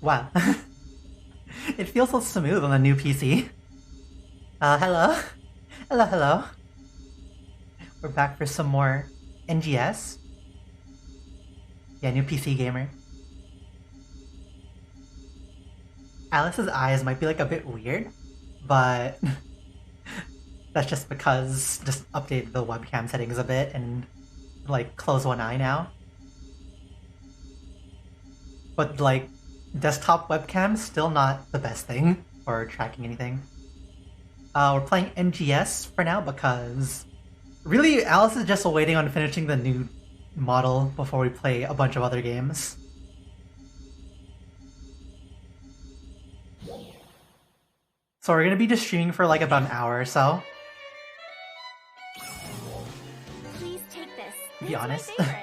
Wow. It feels so smooth on the new PC. Hello? Hello. We're back for some more NGS. Yeah, new PC gamer. Alice's eyes might be like a bit weird, but that's just because just updated the webcam settings a bit and like close one eye now. But like desktop webcam still not the best thing for tracking anything. We're playing NGS for now because really Alice is just waiting on finishing the new model before we play a bunch of other games. So we're gonna be just streaming for like about an hour or so. Please take this. To be honest, My favorite.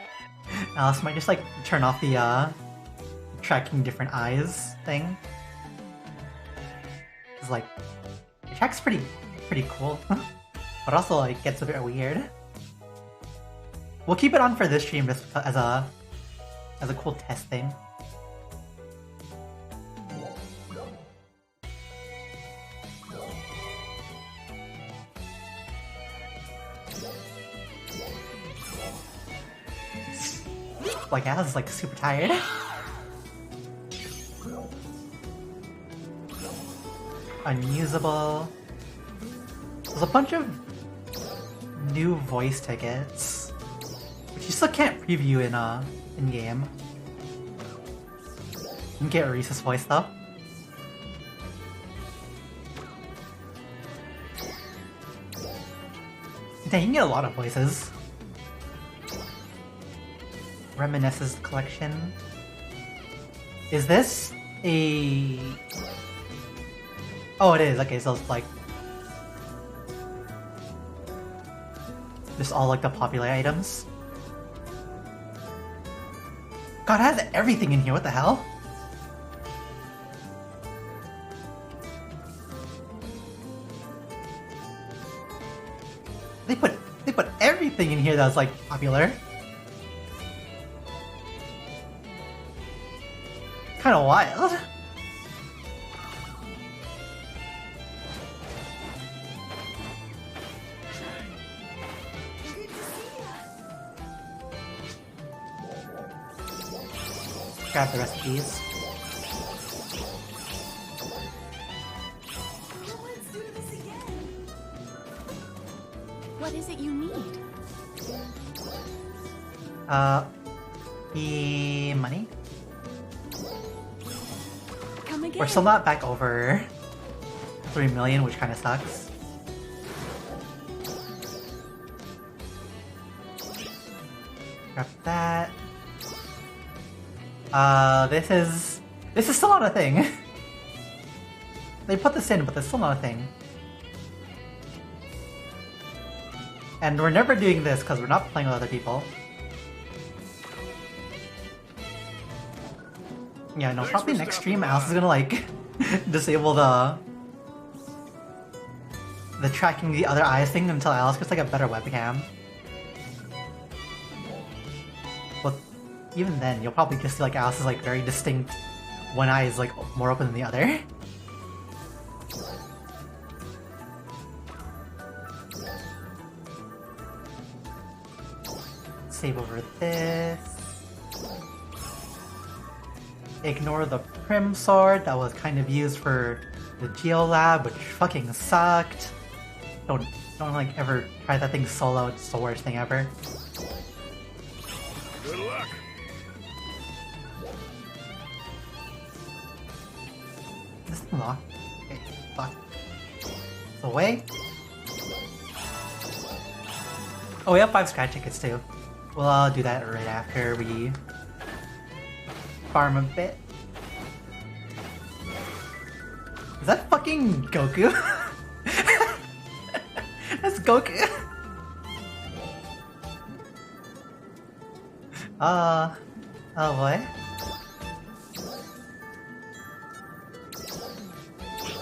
Alice might just like turn off the tracking different eyes thing. Cause like it tracks pretty cool, but also like gets a bit weird. We'll keep it on for this stream just as a cool test thing. Like Alice is like super tired. Unusable. There's a bunch of new voice tickets, which you still can't preview in game. You can get Reese's voice though. Dang, you can get a lot of voices. Reminiscences collection. Is this a... Oh, it is. Okay, so it's like... just all like the popular items. God, it has everything in here. What the hell? They put everything in here that's like popular. Kind of wild. Grab the recipes. What is it you need? The money? Come again. We're still not back over 3 million, which kind of sucks. Grab that. This is still not a thing. They put this in, but it's still not a thing. And we're never doing this because we're not playing with other people. Yeah, no, probably next stream Alice is gonna like disable the tracking the other eyes thing until Alice gets like a better webcam. But even then, you'll probably just see like Alice is like very distinct. One eye is like more open than the other. Save over this. Ignore the Prim Sword that was kind of used for the Geolab, which fucking sucked. Don't like ever try that thing solo, it's the worst thing ever. Good luck. This thing locked. Okay, fuck. It's away. Oh, we have 5 scratch tickets too. We'll do that right after we farm a bit. Is that fucking Goku? That's Goku. Oh boy.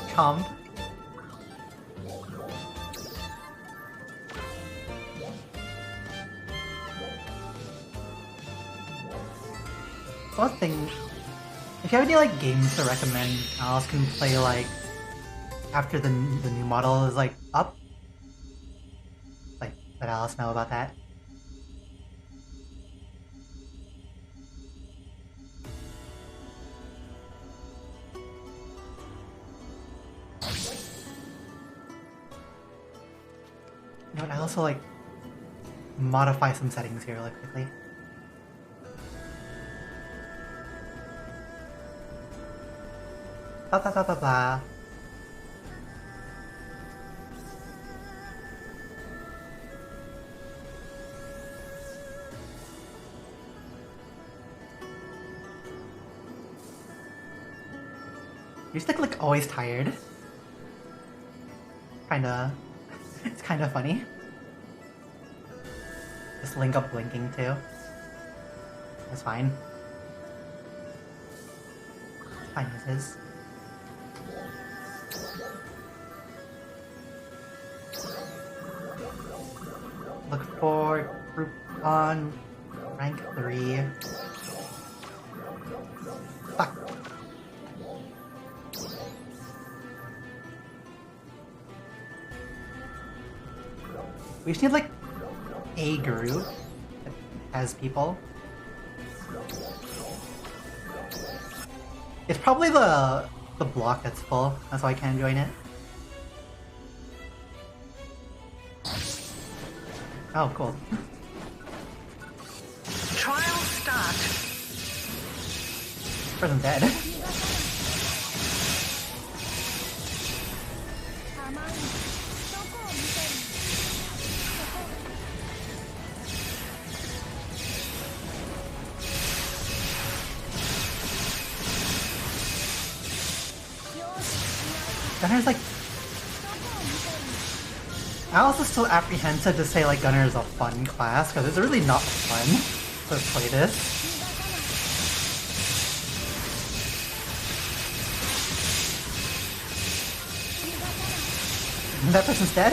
Chomp. What thing? If you have any like games to recommend, Alice can play like after the new model is like up. Like, let Alice know about that. You know what? I also like modify some settings here really quickly. Blah blah blah blah blah. You just like always tired. Kinda, it's kinda funny. Just link up blinking too. That's fine. Fine as is. Look for group on rank 3. Fuck. We just need like a group that has people. It's probably the block that's full. That's why I can't join it. Oh, cool. Trial start. Person's dead. Gunner's like... Alice is still apprehensive to say like Gunner is a fun class, because it's really not fun to play this. That person's dead?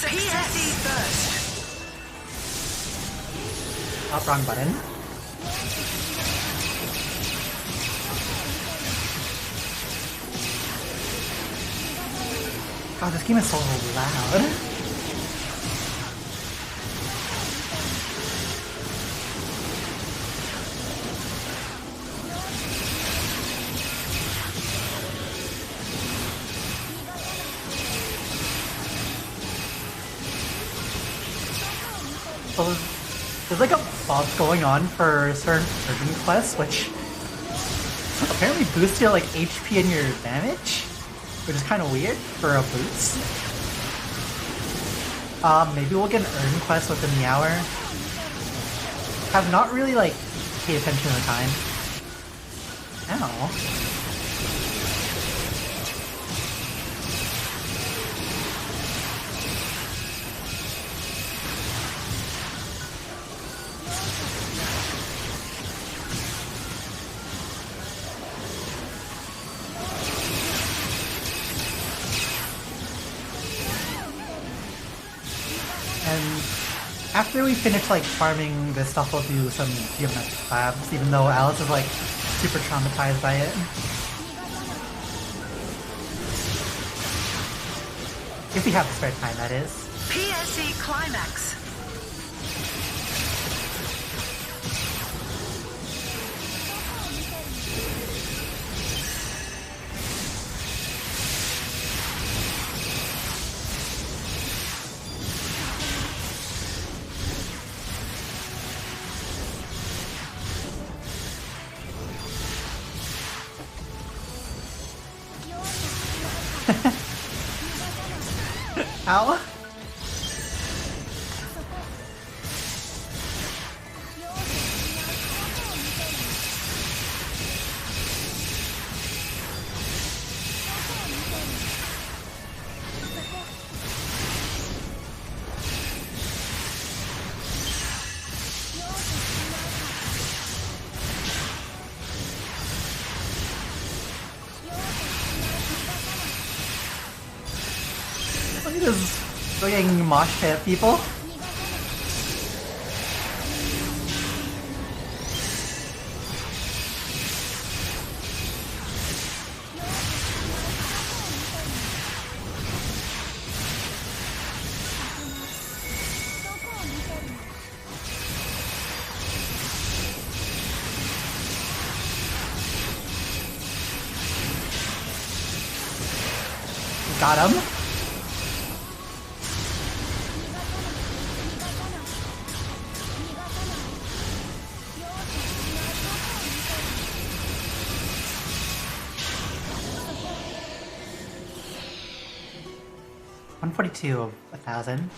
PSE first. Oh, wrong button. God, this game is so loud. So there's like a buff going on for certain urban quests, which apparently boosts your like HP and your damage, which is kind of weird for a boost. Maybe we'll get an urban quest within the hour. Have not really like paid attention to the time. Ow. And after we finish like farming this stuff, we'll do some geometric labs, even though Alice is like super traumatized by it. If we have the spare time, that is. PSE climax. Ow. Look at this We're getting mosh pit people. Got him. $142 of 1,000.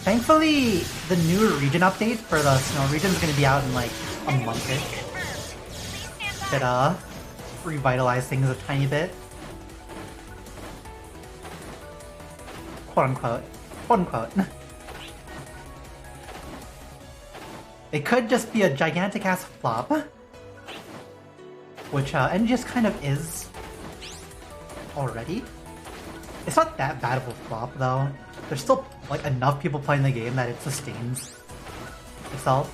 Thankfully, the new region update for the snow region is going to be out in like a month-ish. Should revitalize things a tiny bit. Quote unquote. Quote unquote. It could just be a gigantic ass flop. Which NGS kind of is already. It's not that bad of a flop though. There's still like enough people playing the game that it sustains itself.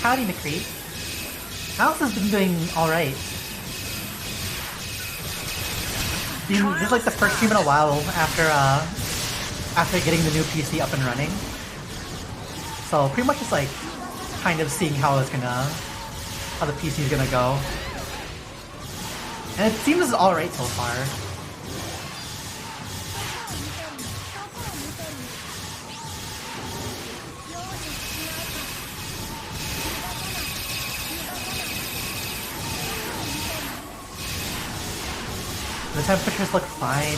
Howdy, McCree. Alice has been doing alright. This is like the first stream in a while after getting the new PC up and running. So pretty much just like kind of seeing how the PC is gonna go. And it seems alright so far. The temperatures look fine.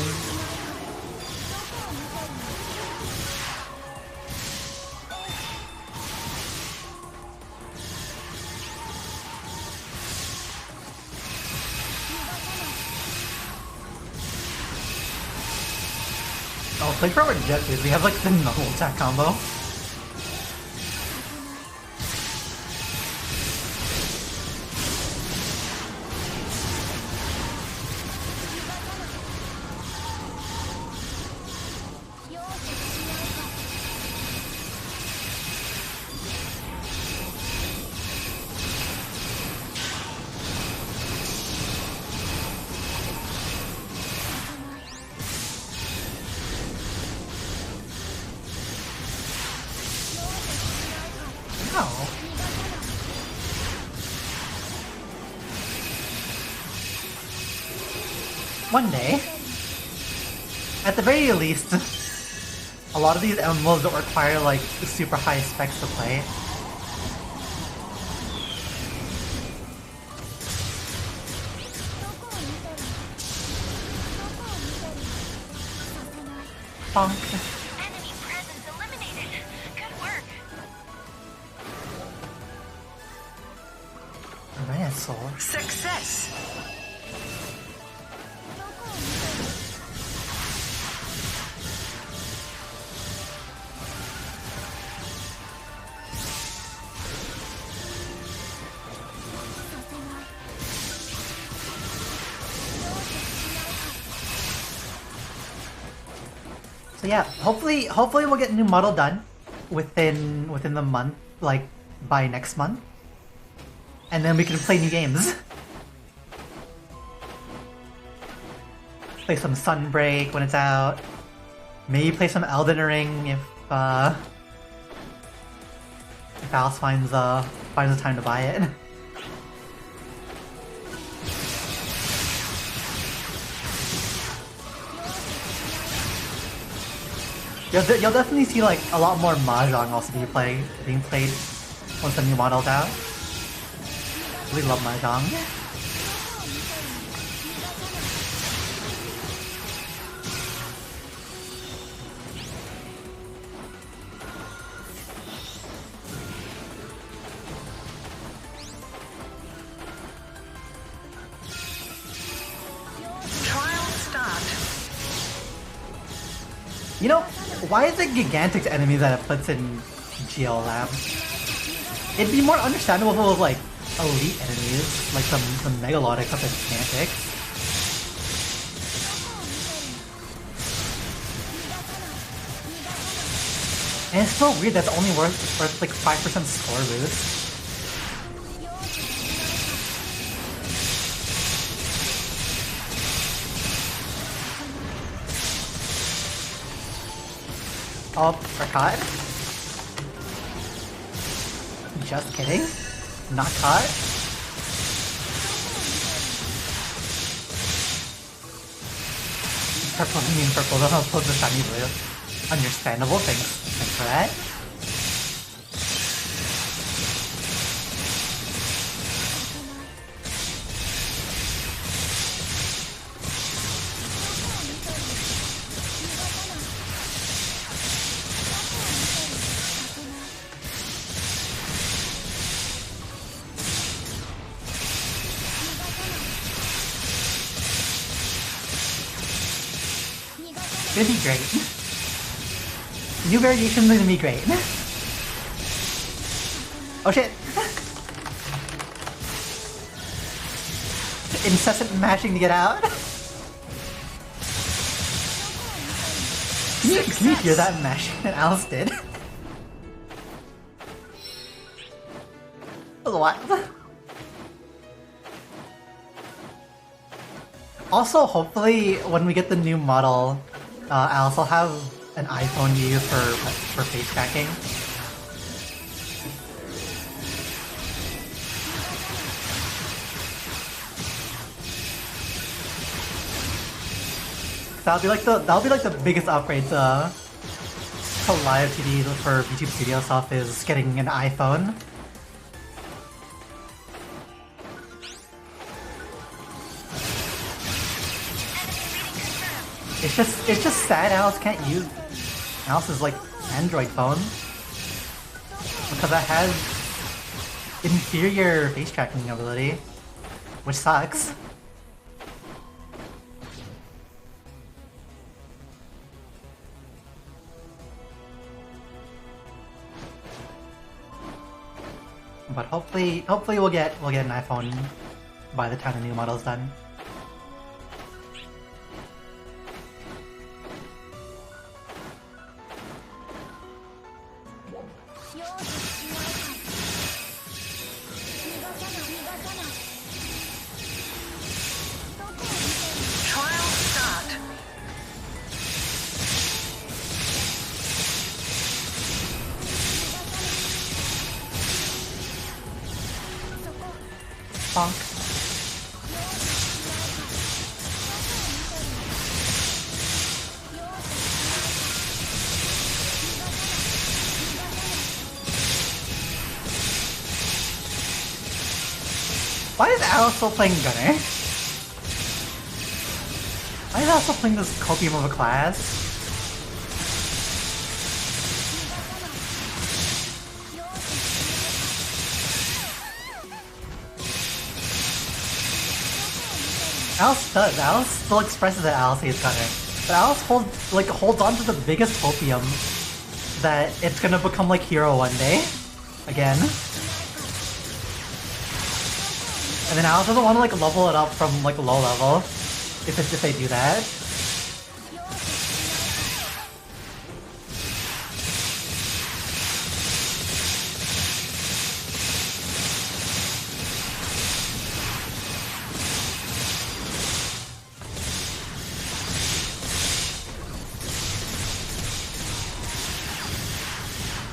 Oh, play for our jet dude. We have like the knuckle attack combo. One day, at the very least, a lot of these MMOs don't require like super high specs to play. Bonk. Enemy presence eliminated. Good work. Dinosaur. Success. So yeah, hopefully we'll get new model done within the month, like by next month, and then we can play new games. Play some Sunbreak when it's out. Maybe play some Elden Ring if Alice finds the time to buy it. You'll definitely see like a lot more Mahjong also being played once the new model's out. We love Mahjong. Trial start. You know, why is it Gigantic's enemy that it puts in GL Lab? It'd be more understandable if it was like elite enemies, like the Megalotic up in Gigantic. And it's so weird that's only worth like 5% score boost. Oh, we're caught. Just kidding. Not caught. Purple, I mean purple, don't oppose the shiny blue. Understandable, thanks for that. It's gonna be great. New variations are gonna be great. Oh shit! Incessant mashing to get out. Can you hear that mashing that Alice did? That was wild. Also, hopefully, when we get the new model, Alice will have an iPhone to use for face tracking. That'll be like the biggest upgrade to live TV for YouTube Studio stuff is getting an iPhone. It's just sad Alice can't use Alice's like Android phone because it has inferior face tracking ability, which sucks. But hopefully we'll get an iPhone by the time the new model's done. Bonk. Why is Alice still playing Gunner? Why is Alice still playing this copium of a class? Alice does. Alice still expresses that Alice hates Gunner. But Alice holds on to the biggest hopium that it's gonna become like Hero one day. Again. And then Alice doesn't want to like level it up from like low level if they do that.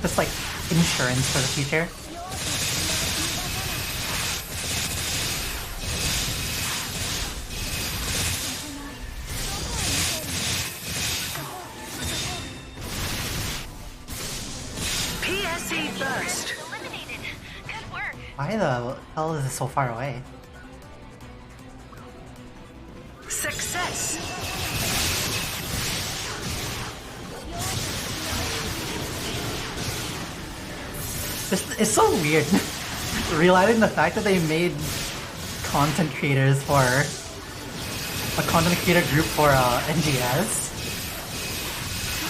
Just like insurance for the future. PSE burst. Eliminated. Good work. Why the hell is it so far away? Success. It's so weird realizing the fact that they made content creators for a content creator group for NGS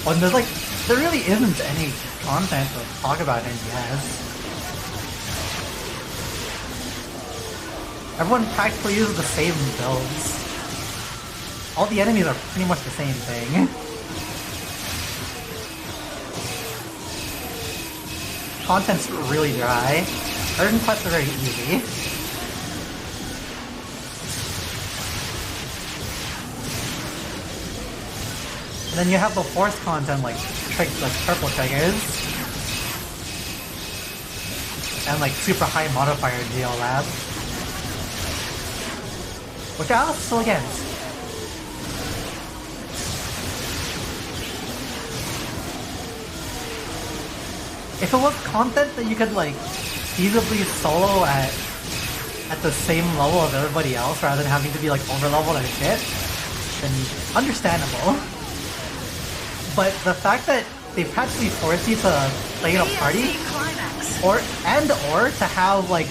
Oh, and there really isn't any content to talk about in NGS. Everyone practically uses the same builds. All the enemies are pretty much the same thing. Content's really dry. Urgent quests are very easy. And then you have the forced content like purple triggers. And like super high modifier GL lab. Which I was still against. If it was content that you could like feasibly solo at the same level of everybody else rather than having to be like over-leveled and shit, then understandable. But the fact that they've practically forced you to play in a party or to have like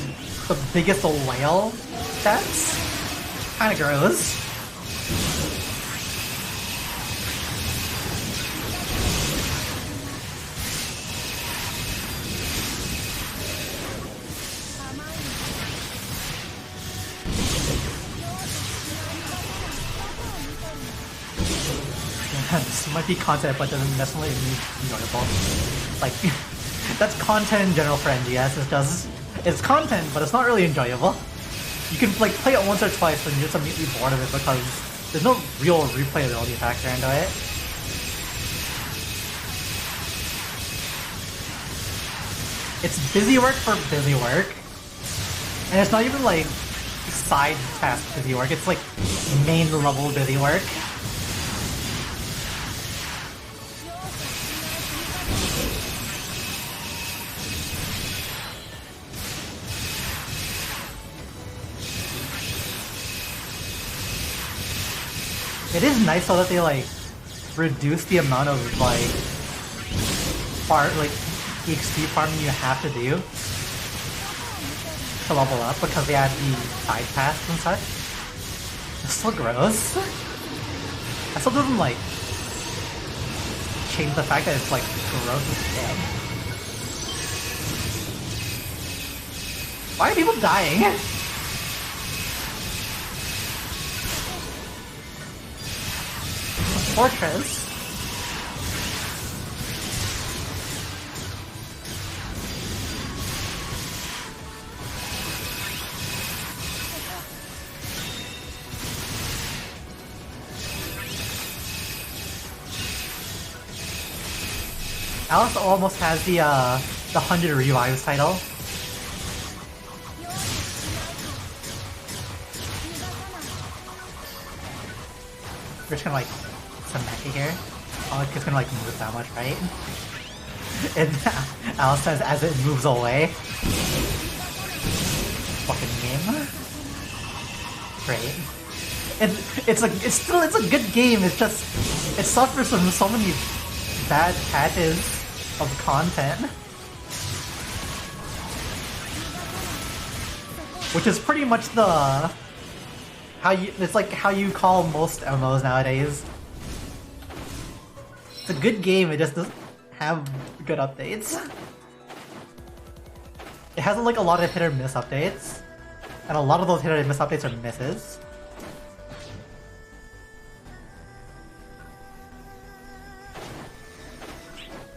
the biggest whale stats, kinda gross. This might be content, but doesn't necessarily mean enjoyable. Like, that's content in general for NGS. It's content, but it's not really enjoyable. You can like play it once or twice, and you're just immediately bored of it because there's no real replayability factor into it. It's busy work for busy work, and it's not even like side task busy work. It's like main level busy work. It is nice though that they like reduce the amount of like EXP farming you have to do to level up because they add the side paths and such. It's so gross. That still doesn't like change the fact that it's like gross as shit. Why are people dying? Fortress. Alice almost has the 100 revives title. We're just gonna like smack it here. Oh, it's gonna like move that much, right? And Alice says as it moves away. Fucking game. Great. It's a good game. It's just it suffers from so many bad patches of content, which is pretty much it's like how you call most MMOs nowadays. It's a good game, it just doesn't have good updates. It has like a lot of hit or miss updates, and a lot of those hit or miss updates are misses.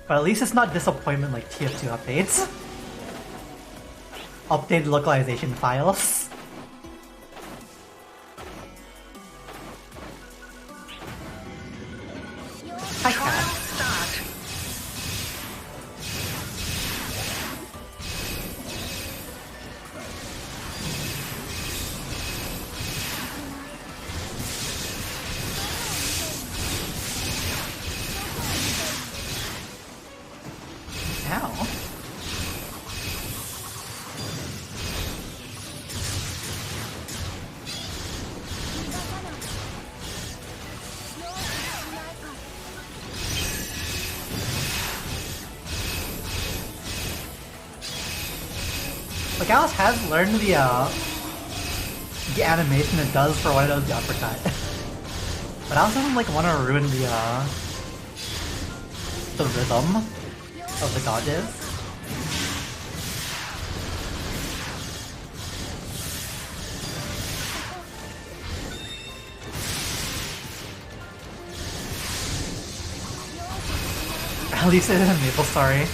But at least it's not disappointment like TF2 updates. Updated localization files. Hi, Cat. Ow. Like Alice has learned the animation it does for when it does the uppercut. But Alice doesn't like want to ruin the rhythm of the dodges. At least it isn't MapleStory.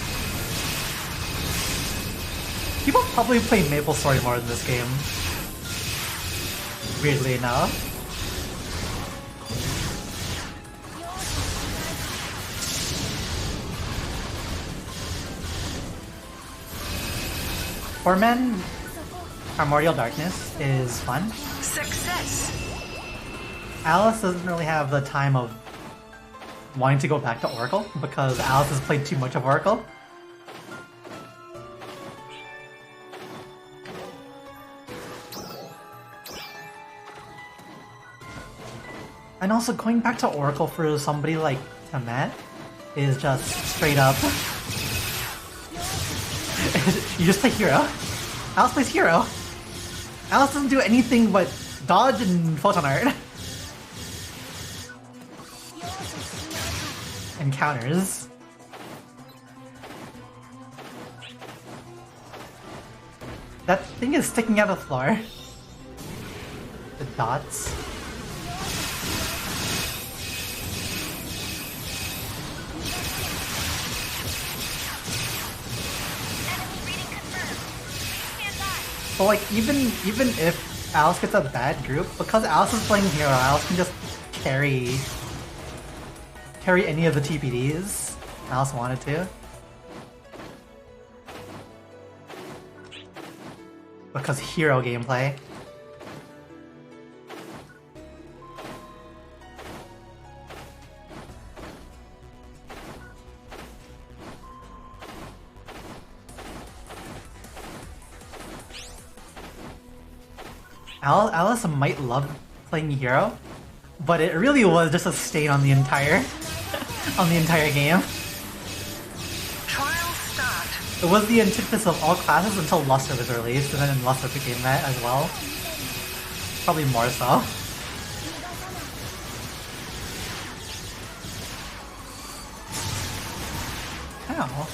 People probably play MapleStory more than this game. Weirdly enough. Four-man Primordial Darkness is fun. Success. Alice doesn't really have the time of wanting to go back to Oracle because Alice has played too much of Oracle. And also going back to Oracle for somebody like Tomat is just straight up. You just play hero. Alice plays hero. Alice doesn't do anything but dodge and photon art. And counters. That thing is sticking out of the floor. The dots. So like even if Alice gets a bad group, because Alice is playing hero, Alice can just carry any of the TPDs Alice wanted to. Because hero gameplay. Alice might love playing hero, but it really was just a stain on the entire game. Trial start. It was the antithesis of all classes until Luster was released, and then Luster became that as well. Probably more so. How?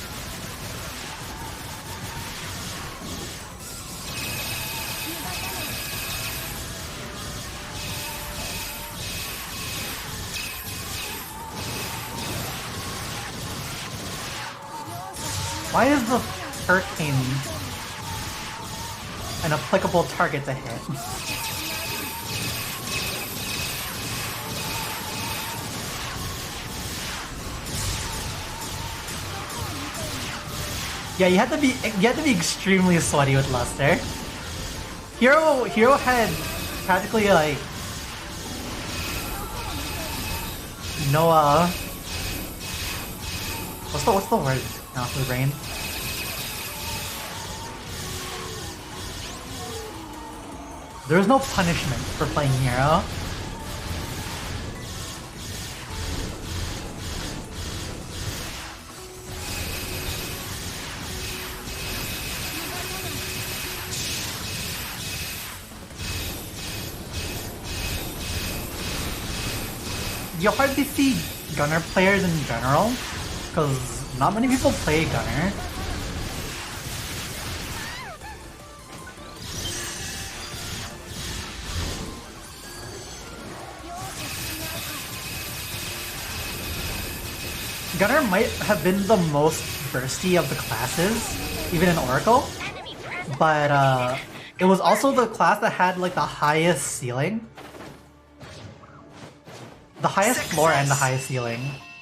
Why is the Hurricane an applicable target to hit? Yeah, you have to be extremely sweaty with Luster. Hero had practically like no what's the word now for the brain? There's no punishment for playing hero. You hardly see gunner players in general, because not many people play gunner. Gunner might have been the most bursty of the classes, even in Oracle, but it was also the class that had like the highest ceiling. The highest floor and the highest ceiling,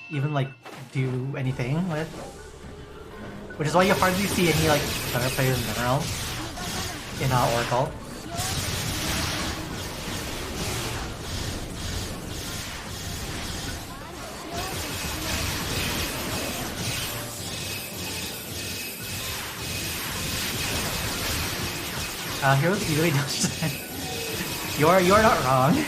even like do anything with. Which is why you hardly see any like gunner players in general in Oracle. Heroes easily dodged. You're not wrong.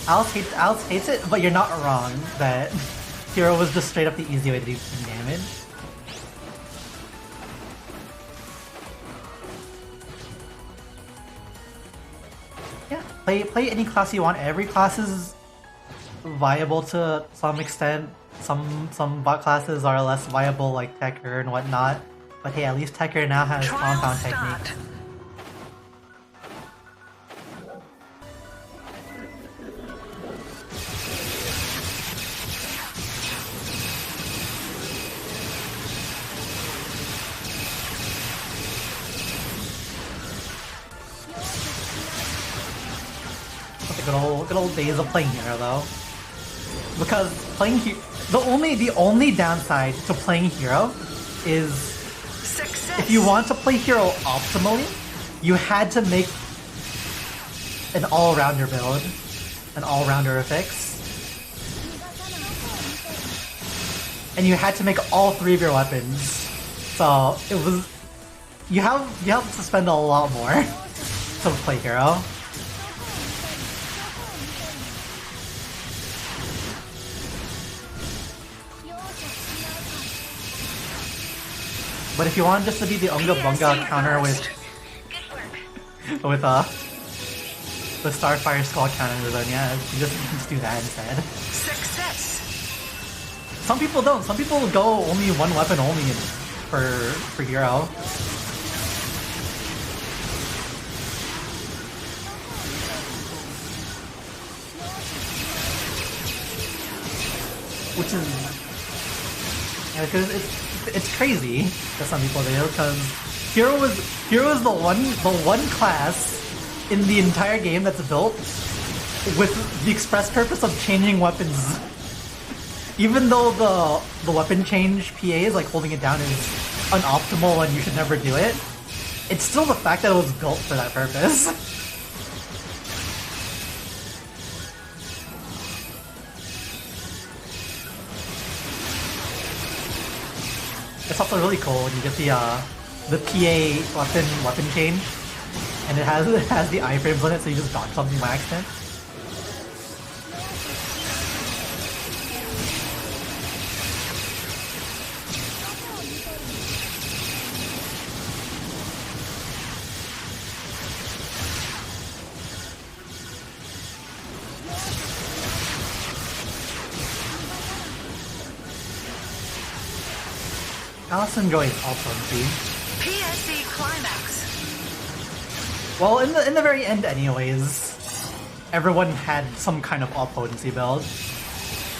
Alice hates it, but you're not wrong that hero was just straight up the easy way to do some damage. play any class you want. Every class is viable to some extent. Some bot classes are less viable, like Tekker and whatnot. But hey, at least Tekker now has compound technique. Good old days of playing Hero though, because playing the only downside to playing Hero is Success. if you want to play Hero optimally, you had to make an all-rounder build, an all-rounder fix, and you had to make all 3 of your weapons. So it was you have to spend a lot more to play Hero. But if you want just to be the Unga Bunga counter with Starfire Skull counter, then yeah, you just do that instead. Success. Some people don't. Some people go only one weapon only for Hero. Which is, yeah, because it's crazy that some people do, because Hero is the one class in the entire game that's built with the express purpose of changing weapons. Even though the weapon change PAs, like holding it down, is unoptimal and you should never do it, it's still the fact that it was built for that purpose. It's also really cool when you get the PA weapon change, and it has the iframes on it, so you just dodge something by accident. Alice enjoys all potency. PSE climax. Well, in the very end, anyways, everyone had some kind of all potency build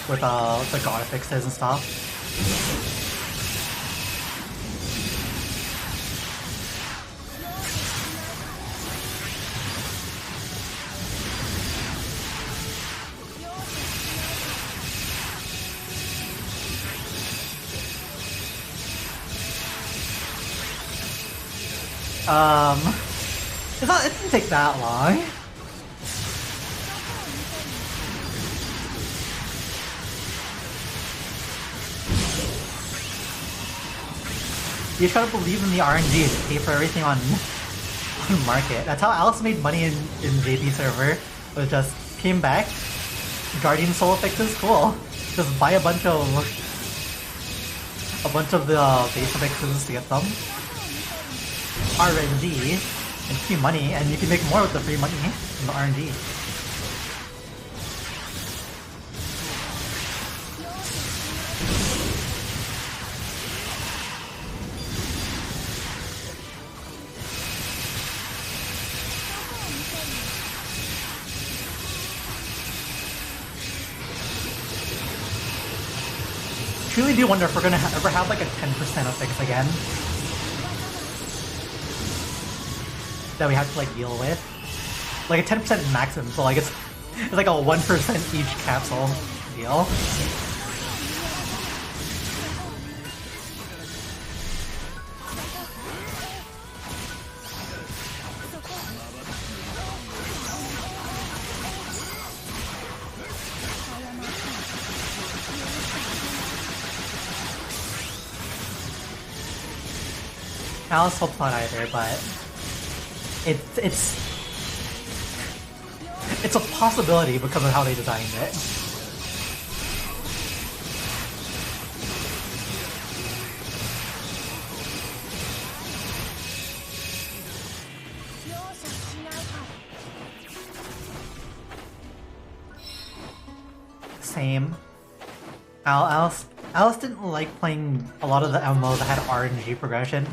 with the god fixes and stuff. It didn't take that long. You just gotta believe in the RNG to pay for everything on market. That's how Alice made money in JP server. It was just came back, Guardian Soul fixes, cool. Just buy a bunch of the base fixes to get them. RNG and free money, and you can make more with the free money from the RNG. Truly do wonder if we're gonna ever have like a 10% of fix again that we have to like deal with. Like a 10% maximum, so like it's like a 1% each capsule deal. Alice hopes not either, but it's a possibility because of how they designed it. Same. Alice didn't like playing a lot of the MMOs that had RNG progression.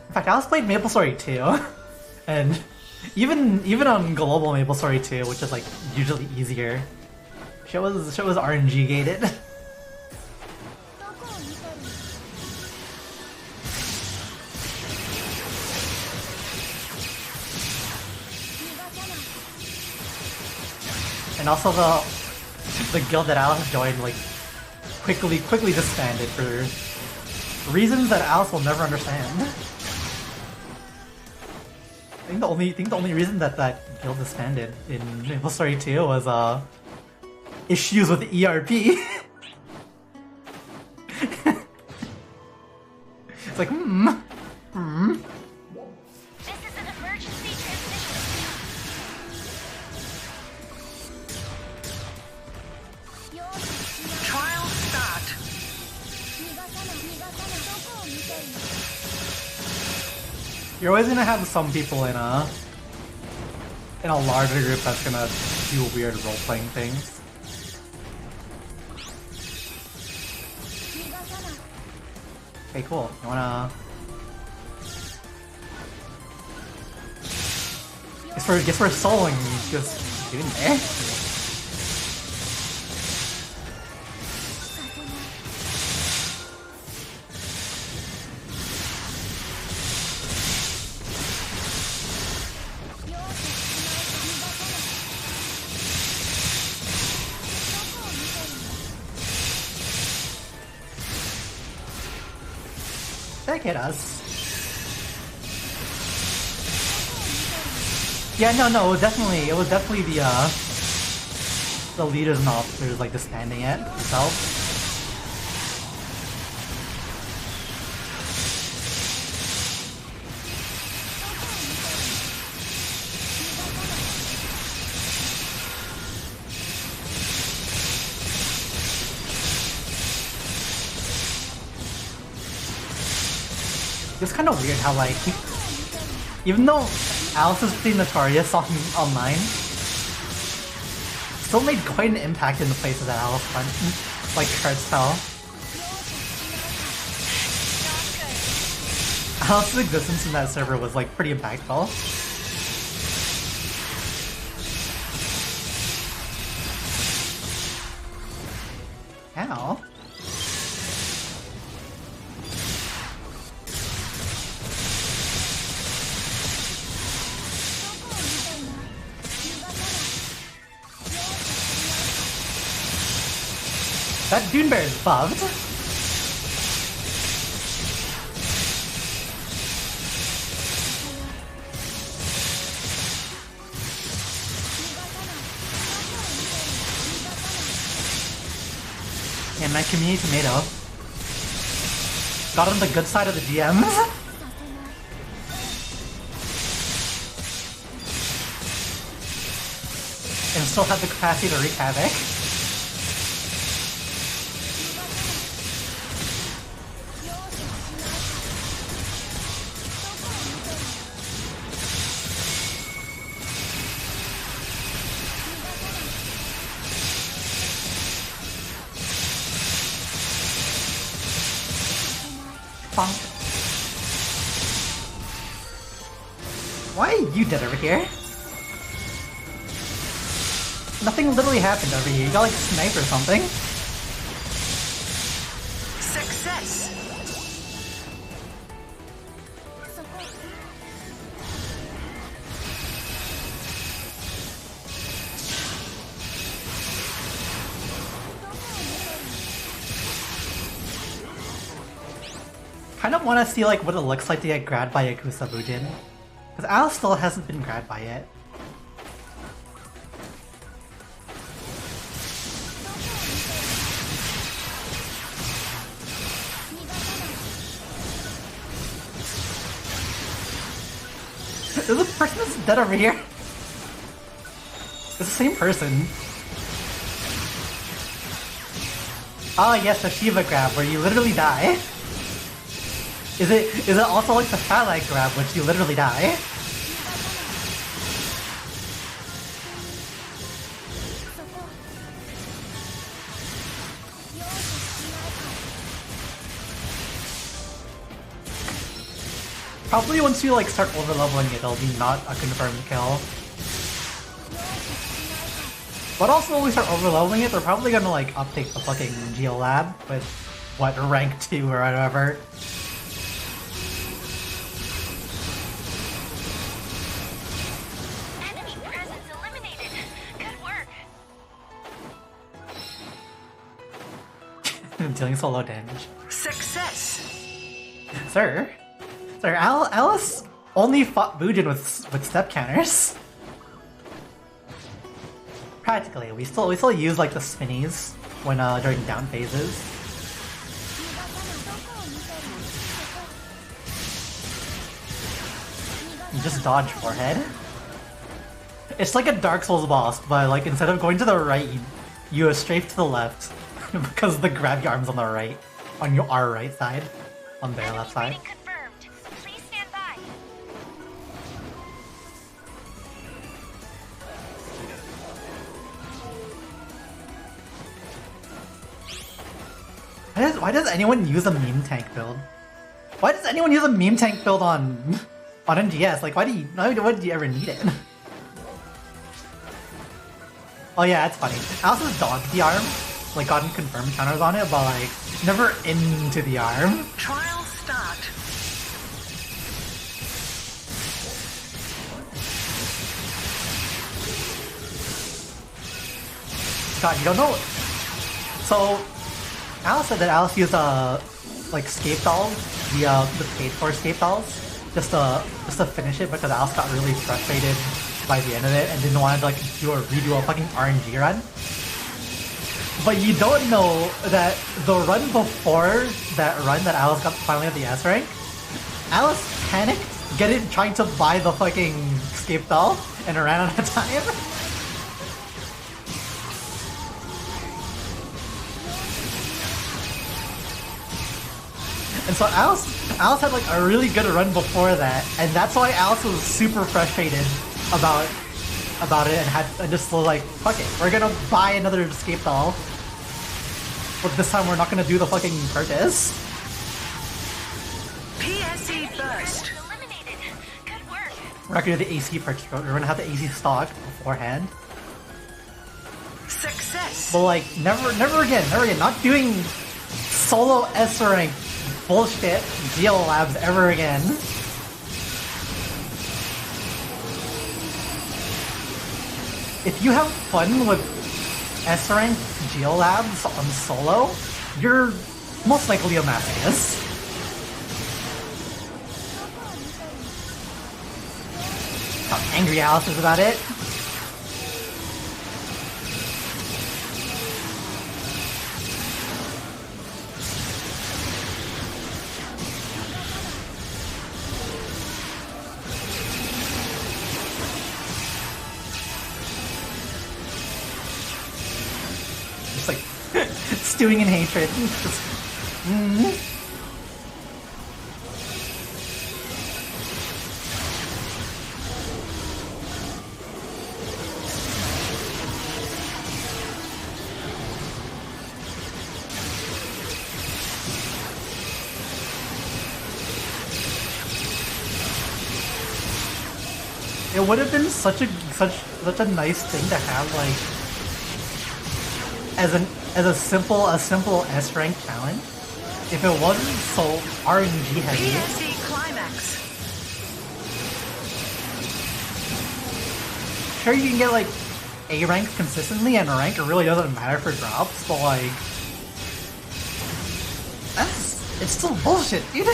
In fact, Alice played MapleStory 2, and even on global MapleStory 2, which is like usually easier, shit was RNG gated. And also the guild that Alice joined like quickly disbanded for reasons that Alice will never understand. I think the only reason that guild disbanded in MapleStory 2 was issues with ERP. It's like This is an emergency transmission. Trial start. You're always gonna have some people in a larger group that's gonna do weird role-playing things. Okay, cool. You wanna... Guess we're soloing just doing there. That hit us. Yeah, no, it was definitely the leaders and officers like disbanding it itself. It's kind of weird how, like, even though Alice is pretty notorious online, still made quite an impact in the places that Alice went, like Kurtzfell. Alice's existence in that server was, like, pretty impactful. Ow. That Dune Bear is bugged. And my community tomato got on the good side of the GMs. And still had the capacity to wreak havoc. Why are you dead over here? Nothing literally happened over here. You got like sniped or something. Success. Kind of want to see like what it looks like to get grabbed by a Kusabujin. Because Alice still hasn't been grabbed by it. There's a person that's dead over here. It's the same person. Oh yes, the Shiva grab where you literally die. Is it also like the Phalite grab which you literally die? Probably once you like start over-leveling it, it'll be not a confirmed kill. But also when we start over-leveling it, they're probably gonna like update the fucking Geolab with what, rank 2 or whatever. Enemy presence eliminated. Good work. Dealing solo damage. Success. Sir, Alice only fought Bujin with step counters. Practically, we still use like the spinnies when during down phases. You just dodge forehead. It's like a Dark Souls boss, but like instead of going to the right, you strafe to the left because the grab your arms on the right, on our right side, on their left side. Enemy confirmed. Please stand by. Why does anyone use a meme tank build? Why does anyone use a meme tank build on NGS? Like, why did you ever need it? Oh yeah, that's funny. Alice's dogged the arm, like gotten confirmed counters on it, but like never into the arm. Trial start. God, you don't know. So Alice said that Alice used like scape dolls, the paid for scape dolls, just to finish it because Alice got really frustrated by the end of it and didn't want to like redo a fucking RNG run. But you don't know that the run before that run that Alice got finally at the S rank, Alice panicked, trying to buy the fucking scape doll and ran out of time. And so Alice had like a really good run before that, and that's why Alice was super frustrated about it and just like, fuck it, we're gonna buy another escape doll. But this time we're not gonna do the fucking purchase. PSE burst. Eliminated. Good work. We're not gonna do the AC purchase, we're gonna have the AC stock beforehand. Success. But like, never again, not doing solo S rank bullshit Geolabs ever again. If you have fun with S rank Geolabs on solo, you're most likely a masochist. How angry Alice is about it. Stewing in hatred. It would have been such a nice thing to have, like, as a simple S rank challenge, if it wasn't so RNG heavy. PSE climax. Sure, you can get like A rank consistently, and rank really doesn't matter for drops, but like, it's still bullshit, dude.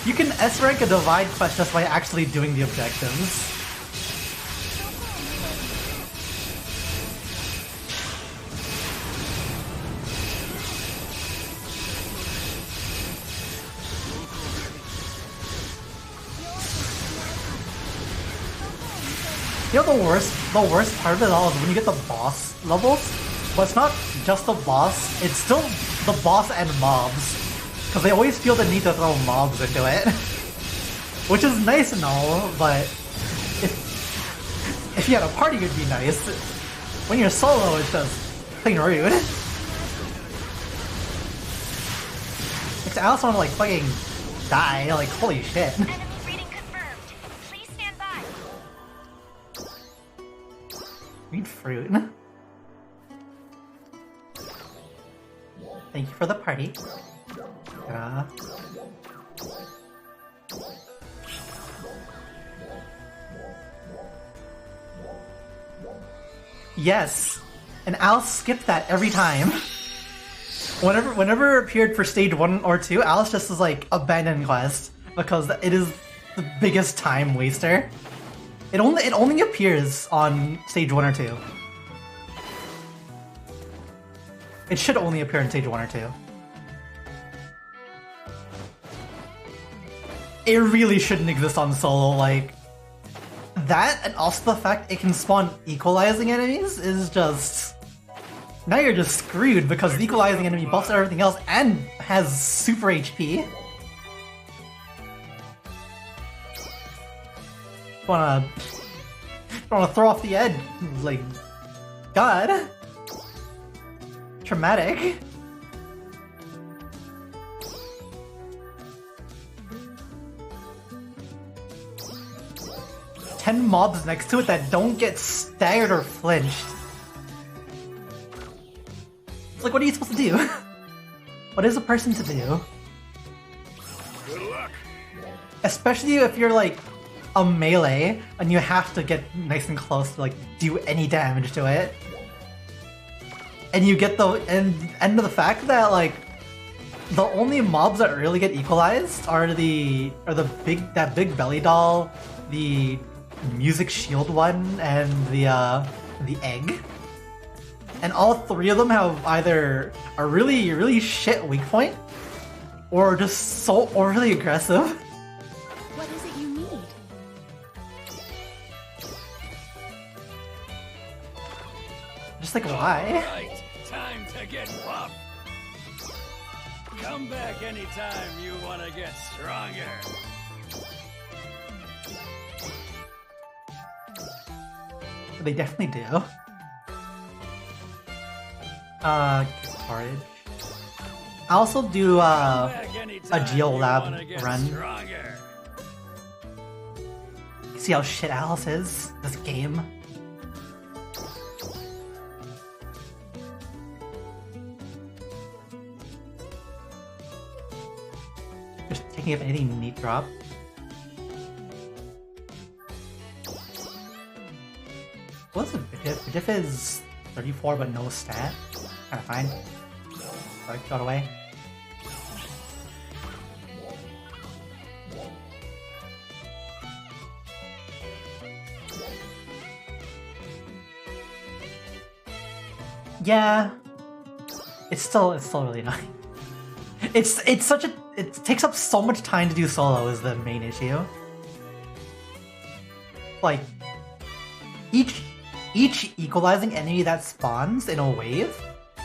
You can S-rank a divide quest just by actually doing the objectives. You know the worst part of it all is when you get the boss levels, but it's not just the boss, it's still the boss and mobs. Because they always feel the need to throw mobs into it. Which is nice and all, but if you had a party, it'd be nice. When you're solo, it's just fucking rude. Makes Alice want to like fucking die, like holy shit. Enemy reading confirmed. Please stand by. Read fruit. Thank you for the party. Yes, and Alice skipped that every time. Whenever it appeared for stage 1 or 2, Alice just is like abandon quest because it is the biggest time waster. It only appears on stage 1 or 2. It should only appear in stage 1 or 2. It really shouldn't exist on solo, like that, and also the fact it can spawn equalizing enemies is just... Now you're just screwed because the equalizing enemy buffs everything else and has super HP. Wanna throw off the edge, like, God. Traumatic. Ten mobs next to it that don't get staggered or flinched. It's like, what are you supposed to do? What is a person to do? Good luck. Especially if you're like a melee and you have to get nice and close to like do any damage to it. And you get the end of the fact that like the only mobs that really get equalized are the big belly doll, the music shield one, and the egg. And all three of them have either a really shit weak point, or just so overly aggressive. What is it you need? Just like, why? Right, time to get rough. Come back anytime you want to get stronger. They definitely do. Porridge. I also do a Geolab run. Stronger. See how shit Alice is this game. Just taking if anything neat drop. What's the diff? Diff is 34 but no stat. Kinda fine. Sorry, got away. Yeah. It's still really annoying. It's such a it takes up so much time to do solo is the main issue. Like each equalizing enemy that spawns in a wave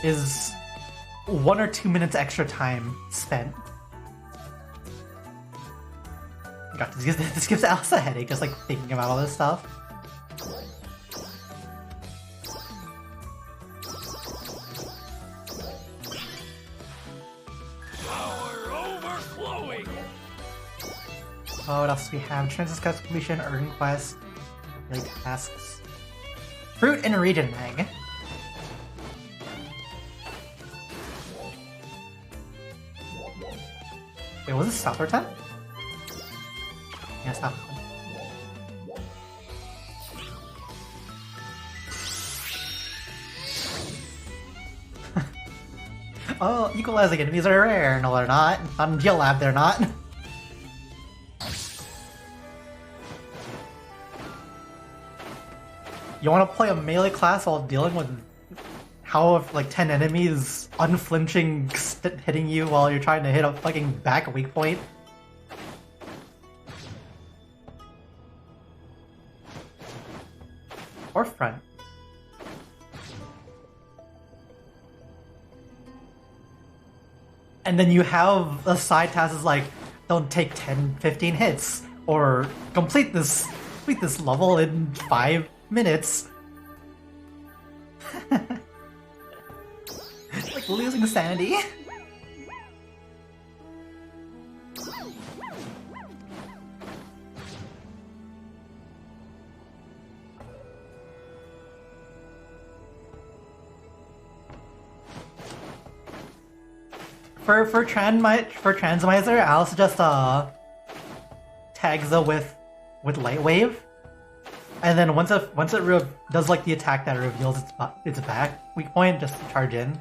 is 1 or 2 minutes extra time spent. God, this gives Alice a headache just like thinking about all this stuff. Power overflowing. Oh, what else do we have? Transit quest completion, urban quest, daily tasks. Fruit and region egg. Wait, was it stopper time? Yeah, stopper time. Oh, equalizing enemies are rare. No, they're not. On Geolab, they're not. You want to play a melee class while dealing with how if like 10 enemies unflinching hitting you while you're trying to hit a fucking back weak point? Or front. And then you have a side task is like, don't take 10-15 hits, or complete this level in 5 minutes. Like losing sanity. For Transmiser, Alice just tags it with Light Wave, and then once it does like the attack that reveals its back weak point, just to charge in.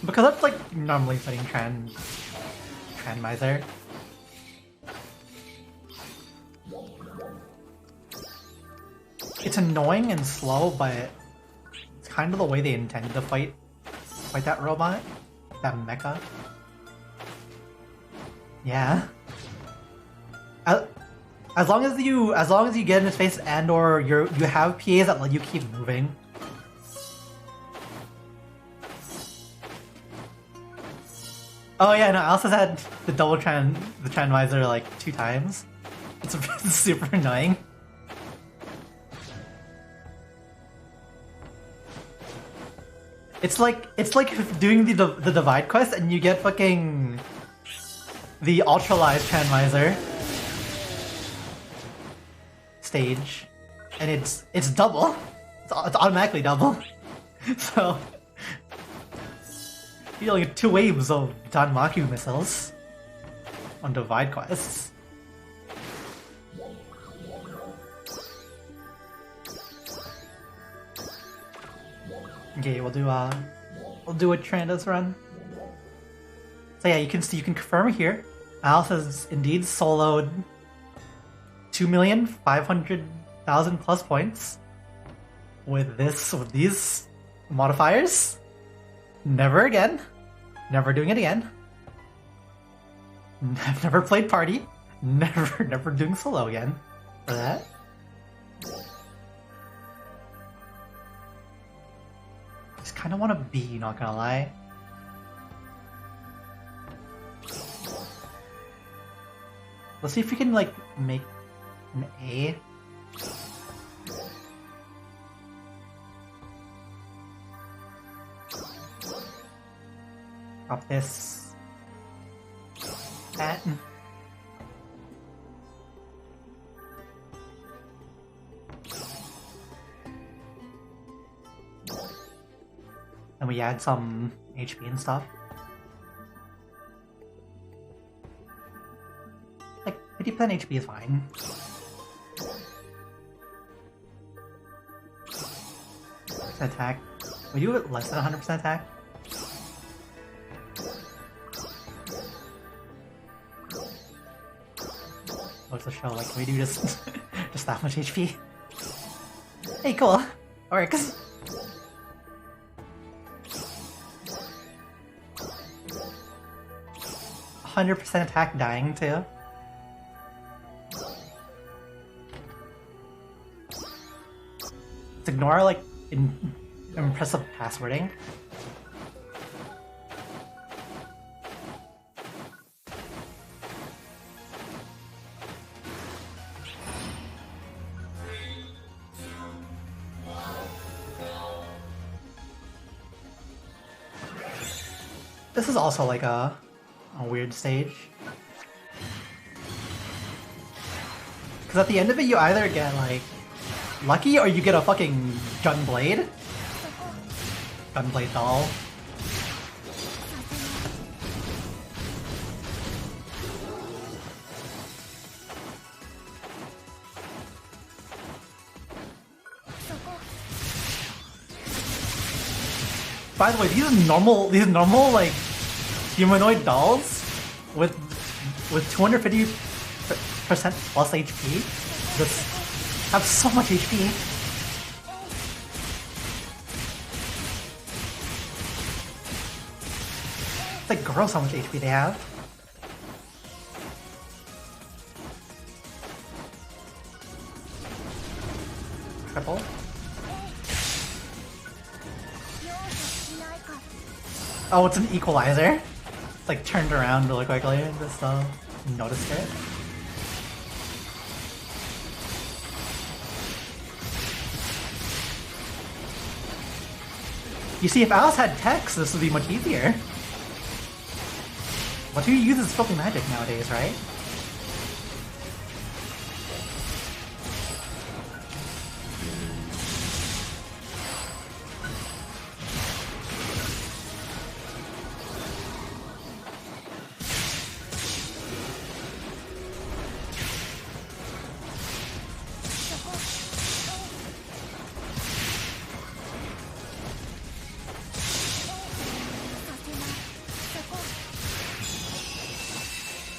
Because that's like normally setting Transmiser. It's annoying and slow, but it's kind of the way they intended to fight that robot, that mecha. Yeah. As long as you get in his face and or you have PAs that let you keep moving. Oh yeah, no, I also had the Transmiser like 2 times. It's super annoying. It's like doing the divide quest and you get fucking the ultralized Transmiser stage, and it's double. It's automatically double. So you like 2 waves of Danmaku missiles on divide quests. Okay, we'll do a Trandos run. So yeah, you can confirm here. Alice has indeed soloed 2,500,000 plus points with these modifiers. Never again. Never doing it again. I've never played party. Never doing solo again for that. Just kind of want to be, not gonna lie. Let's see if we can like make an A. Drop this. That. And we add some HP and stuff. Like 50% HP is fine. Attack. We do it less than 100% attack. What's the show like? Can we do just just that much HP? Hey, cool. Works. %, attack dying too. Let's ignore like impressive passwording. This is also like a weird stage. Because at the end of it, you either get like lucky or you get a fucking Gunblade. Gunblade doll. By the way, these normal like humanoid dolls with 250% plus HP just have so much HP. It's like gross how much HP they have. Triple. Oh, it's an equalizer. It's like turned around really quickly. Just noticed it. You see, if Alice had text, this would be much easier. But who uses filthy magic nowadays, right?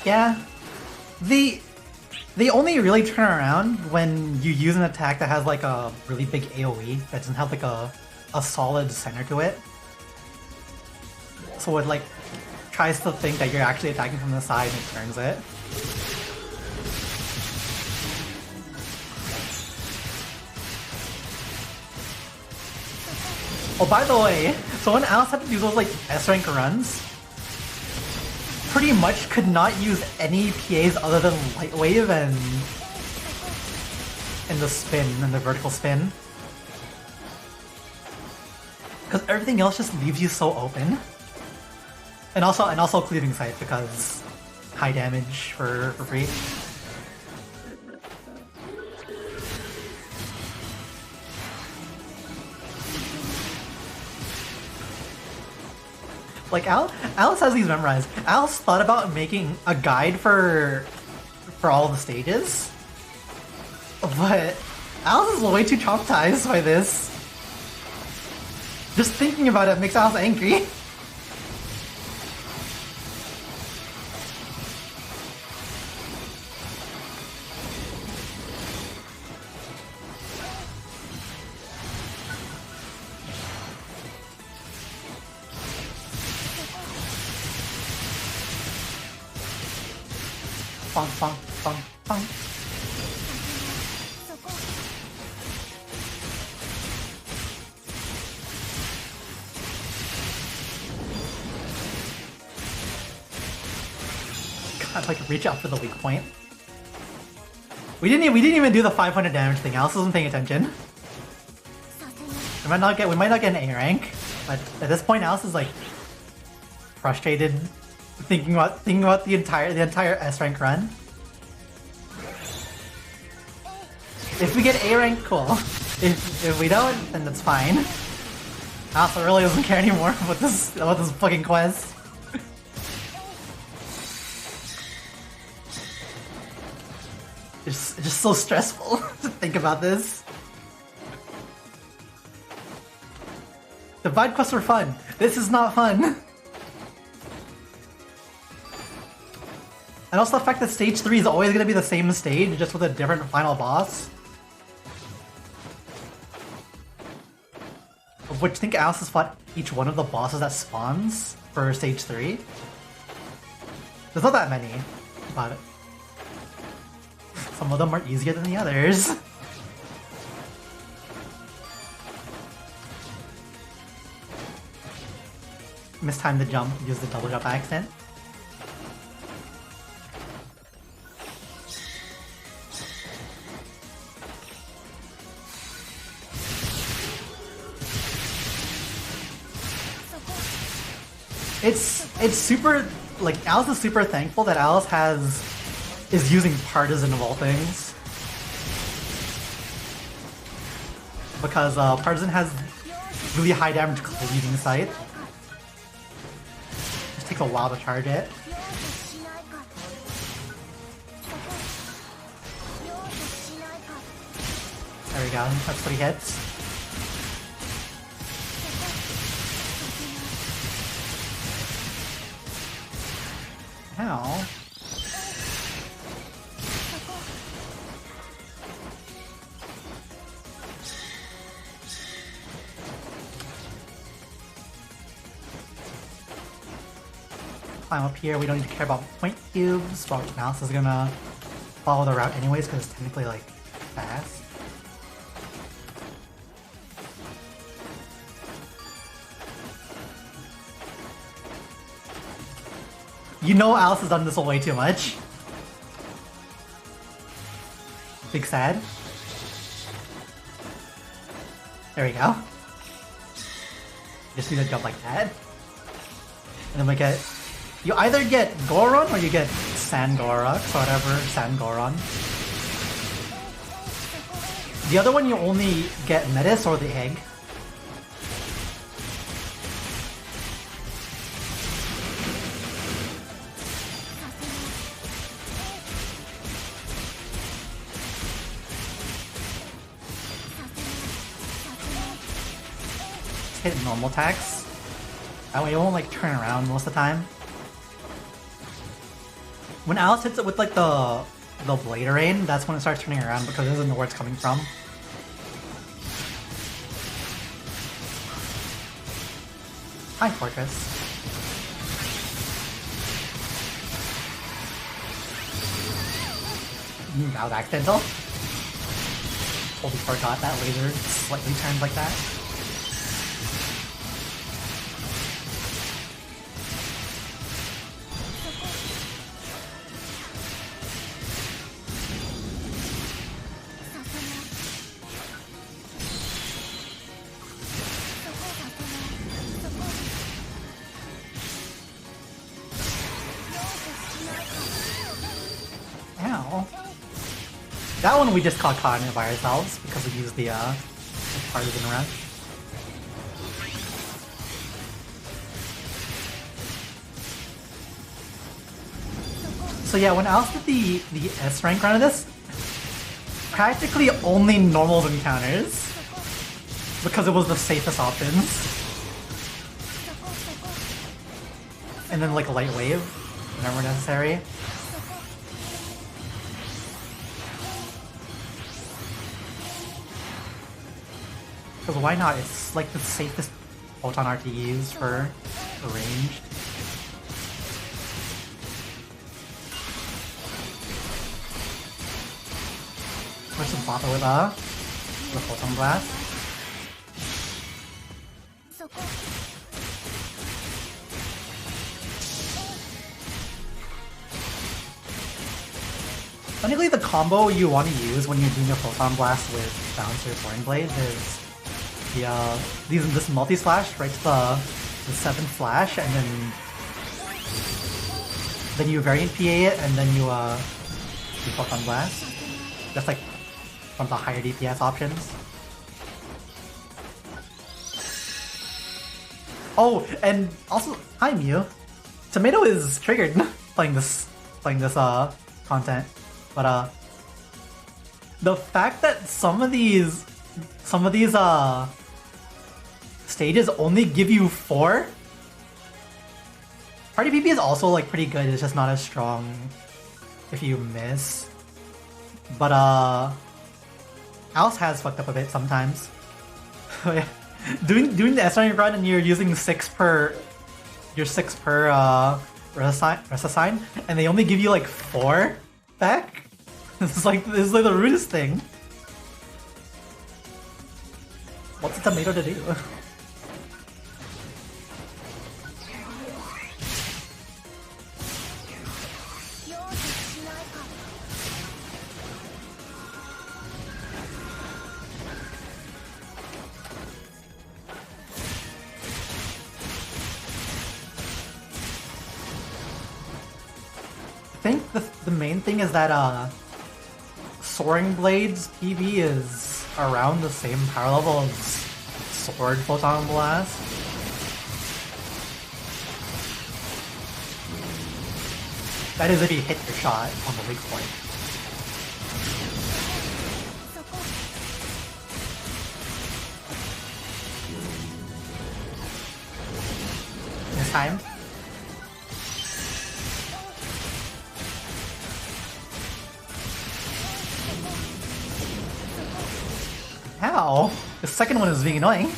Yeah, they only really turn around when you use an attack that has like a really big AoE that doesn't have like a solid center to it. So it like tries to think that you're actually attacking from the side and it turns it. Oh, by the way, so when Alice had to do those like S-rank runs, pretty much could not use any PAs other than Light Wave and the spin, and the vertical spin. Because everything else just leaves you so open. And also Cleaving Sight, because high damage for free. Like, Alice has these memorized. Alice thought about making a guide for all the stages, but Alice is way too traumatized by this. Just thinking about it makes Alice angry. Funk, funk, funk, funk. God, like reach out for the weak point. We didn't even do the 500 damage thing. Alice wasn't paying attention. We might not get an A rank, but at this point, Alice is like frustrated. Thinking about the entire S rank run. If we get A rank, cool. If we don't, then that's fine. Alice really doesn't care anymore about this fucking quest. It's just so stressful to think about this. The Divide quests were fun. This is not fun. And also the fact that stage 3 is always going to be the same stage, just with a different final boss. Of which I think Alice has fought each one of the bosses that spawns for stage 3. There's not that many, but some of them are easier than the others. Mistimed the jump, used the double jump by accident. It's super, like, Alice is super thankful that Alice is using Partisan of all things. Because Partisan has really high damage cleaving sight. Just takes a while to charge it. There we go, that's 3 hits. Ow. Climb up here, we don't need to care about point cubes, but Mouse is gonna follow the route anyways because it's technically like fast. You know Alice has done this way too much. Big sad. There we go. Just need to jump like that. And then we get... You either get Goron or you get Sangorox or whatever, Sangoron. The other one you only get Metis or the egg. Hit normal attacks. That way it won't like turn around most of the time. When Alice hits it with like the Blade Rain, that's when it starts turning around because it doesn't know where it's coming from. Hi, Fortress. That was accidental. Totally forgot that laser slightly turned like that. That one we just caught it by ourselves because we used the partisan rush. So yeah, when Alice did the S rank run of this, practically only normals encounters because it was the safest options. And then like light wave whenever necessary. Because why not? It's like the safest photon art to use for ranged. Push some bother with the photon blast. Technically, the combo you want to use when you're doing a photon blast with Bouncer Soaring Blades is this multi slash right to the 7th flash, and then you variant PA it, and then you do photon blast. That's like one of the higher DPS options. Oh, and also, hi Mew. Tomato is triggered playing this content, but the fact that some of these stages only give you 4. Party PP is also like pretty good. It's just not as strong if you miss. But Alice has fucked up a bit sometimes. Yeah. Doing the S-rank run and you're using 6 per Resassign, and they only give you like 4 back. This is like the rudest thing. What's a tomato to do? I think the main thing is that Soaring Blades PV is around the same power level as Sword Photon Blast. That is if you hit your shot on the weak point. This time. Ow! The second one is being annoying.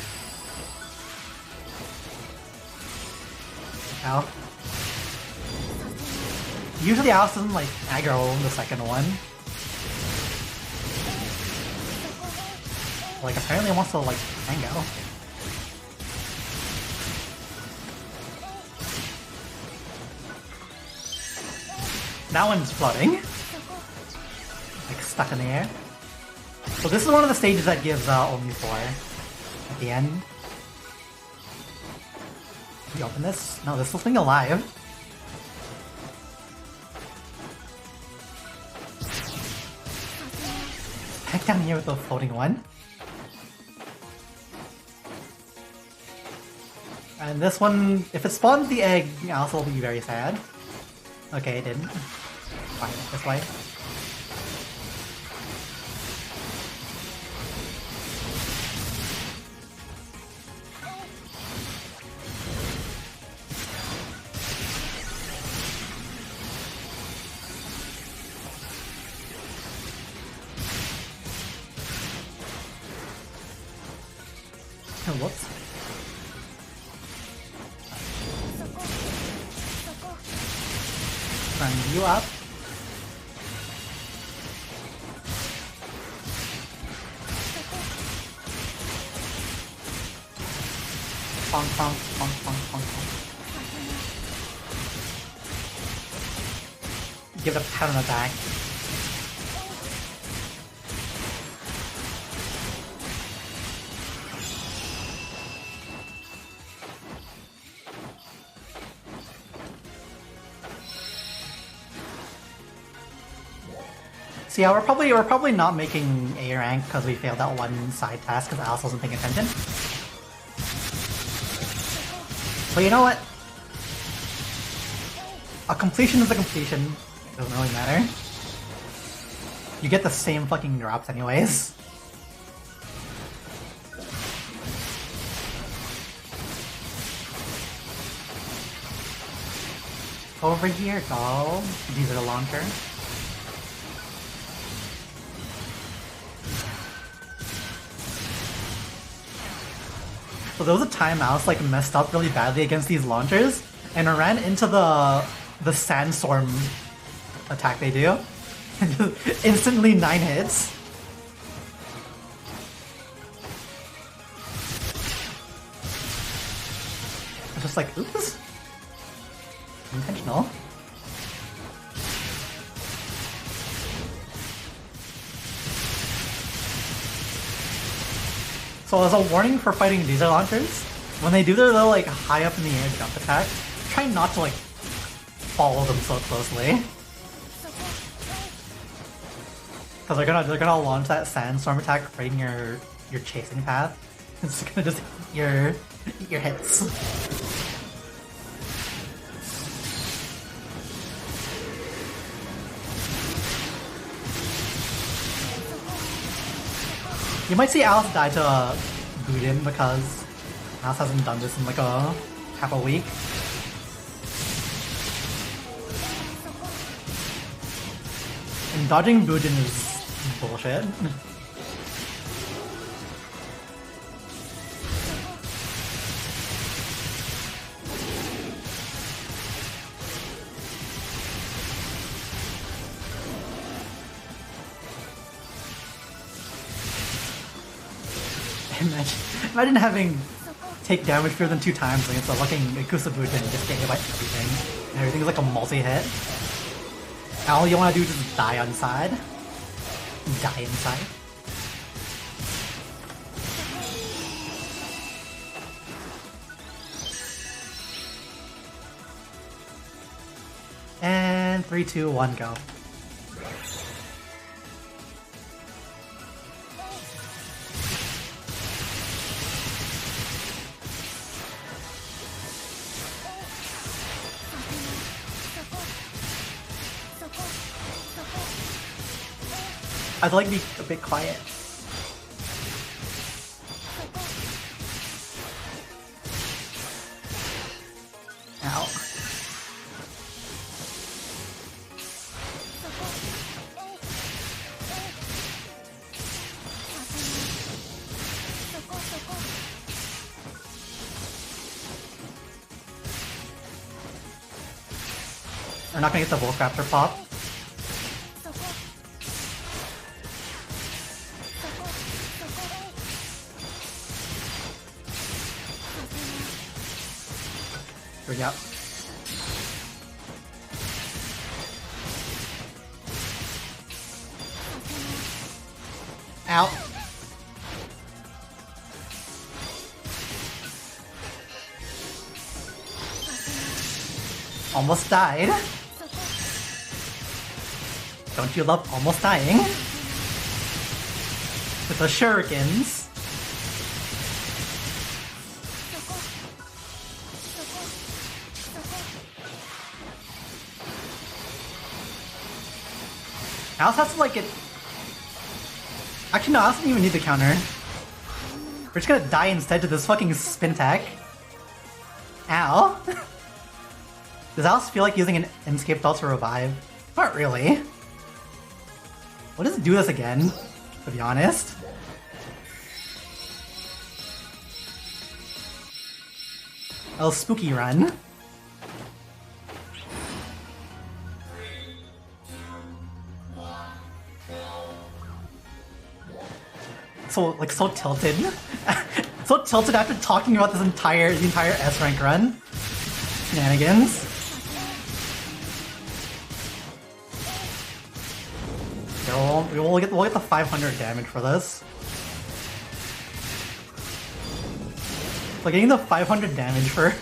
Ow. Usually Alice doesn't like aggro the second one. Like apparently it wants to like tango. That one's floating. Like stuck in the air. So this is one of the stages that gives only 4 at the end. Can we open this? No, this whole thing alive. Back down here with the floating one. And this one, if it spawns the egg, Alice will be very sad. Okay, it didn't. Fine, this way. Oh, whoops. Run you up. Pong, pong, pong, pong, pong, pong. Give it a pat on the back. So yeah, we're probably not making A rank because we failed that one side task because Alice wasn't paying attention. But you know what? A completion is a completion. It doesn't really matter. You get the same fucking drops anyways. Over here, go. These are the launcher. So there was a time Alice like messed up really badly against these launchers and ran into the sandstorm attack they do. And just instantly 9 hits. It's just like, oops. Intentional. So as a warning for fighting laser launchers, when they do their little like high up in the air jump attack, try not to like follow them so closely. Because they're gonna launch that sandstorm attack right in your chasing path. It's gonna just hit your hits. You might see Alice die to Budin because Alice hasn't done this in like half a week. And dodging Budin is bullshit. Imagine having take damage fewer than 2 times against a fucking Ikusa Budin and just get hit by everything. And everything's like a multi-hit. All you wanna do is just die on side. Die inside. And 3, 2, 1, go. I'd like to be a bit quiet. Ow. We're not gonna get the Volcraptor pop. Yep. Ow. Almost died. Don't you love almost dying? With the shurikens. Alice has to like it. Actually, no, Alice doesn't even need the counter. We're just gonna die instead to this fucking spin attack. Ow. Does Alice feel like using an escape spell to revive? Not really. We'll just do this again, to be honest. A little spooky run. So tilted. So tilted after talking about the entire S-rank run. Shenanigans. We'll get the 500 damage for this. Like getting the 500 damage for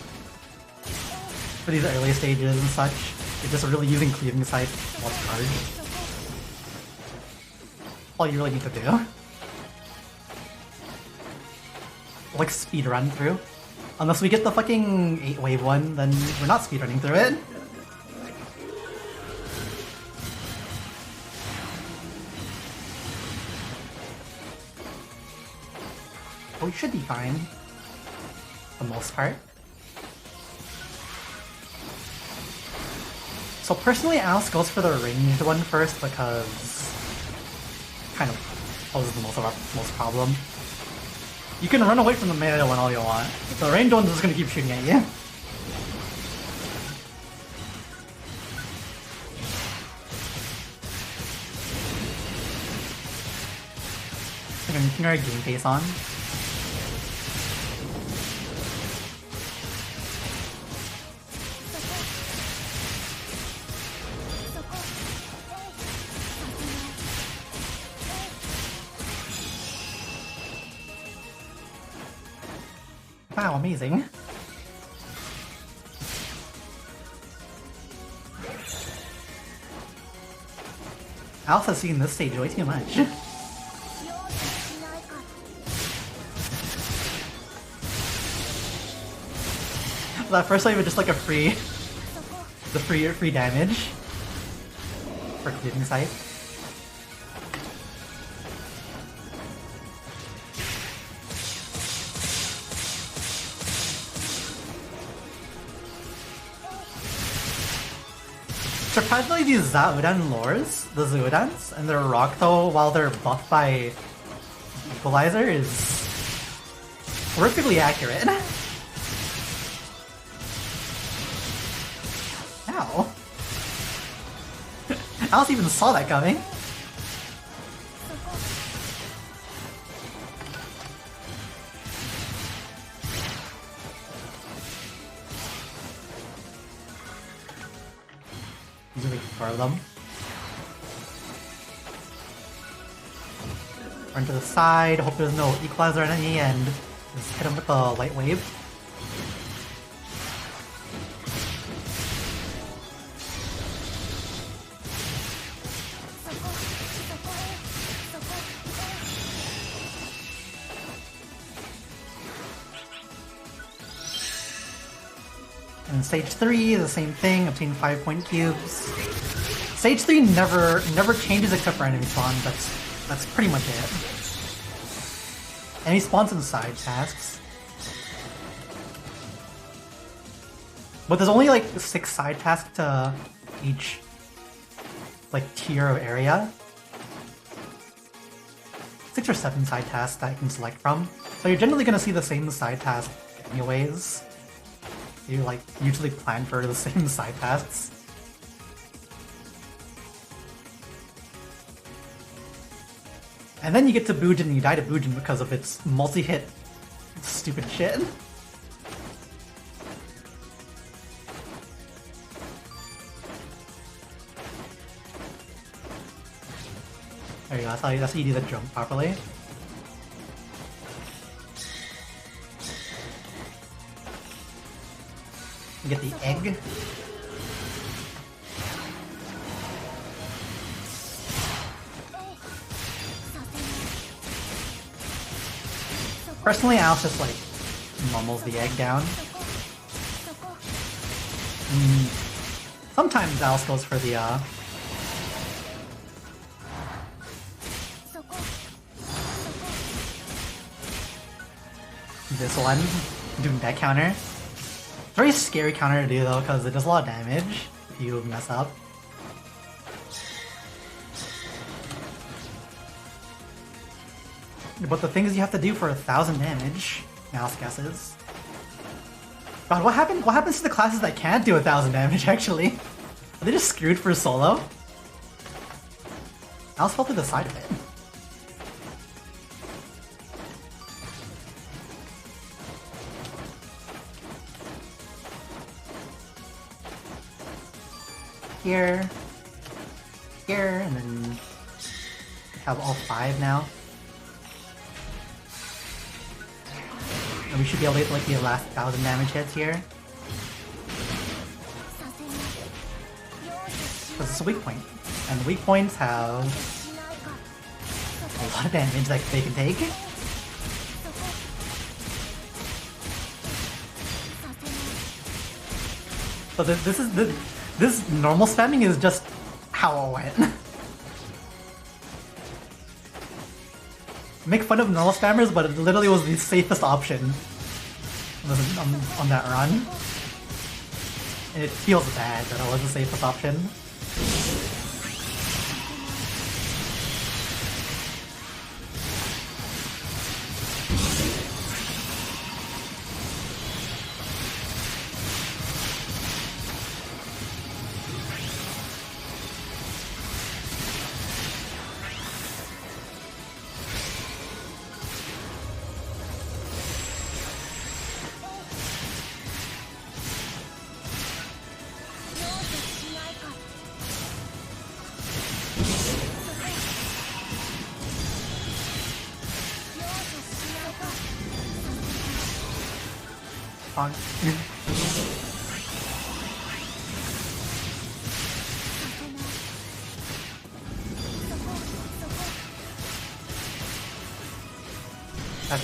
these early stages and such. You're just really using cleaving sight while charged. All you really need to do. Like speed run through. Unless we get the fucking 8-wave one, then we're not speedrunning through it. But we should be fine. For the most part. So personally, Alice goes for the ranged one first because kind of poses the most problem. You can run away from the melee one all you want. The ranged one's just gonna keep shooting at you. Keeping our game pace on. Wow, amazing. Alice has seen this stage way too much. That first wave is just like a free damage for cleaving sight. Surprisingly, these Zaodan lures, the Zoodans, and their rock though, while they're buffed by Equalizer, is horrifically accurate. Ow. Alice even saw that coming. Usually throw them. Run to the side, hope there's no Equalizer enemy, and just hit him with the light wave. And stage 3, the same thing, obtain 5-point cubes. Stage 3 never changes except for enemy spawn, that's pretty much it. Enemy spawns and side tasks. But there's only like 6 side tasks to each like tier of area. 6 or 7 side tasks that you can select from. So you're generally gonna see the same side task anyways. You like usually plan for the same side tasks. And then you get to Bujin and you die to Bujin because of its multi-hit stupid shit. There you go, that's how you do the jump properly. Get the egg. Personally, Alice just like mumbles the egg down. Sometimes Alice goes for the this one, doing that counter. Very scary counter to do though, because it does a lot of damage if you mess up. But the things you have to do for 1,000 damage, Mouse guesses. God, what happens to the classes that can't do 1,000 damage actually? Are they just screwed for solo? Alice fell to the side of it. Here, and then we have all 5 now. And we should be able to get like the last 1,000 damage hits here. This is a weak point, and weak points have a lot of damage that they can take. So this normal spamming is just how it went. Make fun of normal spammers, but it literally was the safest option on that run. And it feels bad that it was the safest option. On.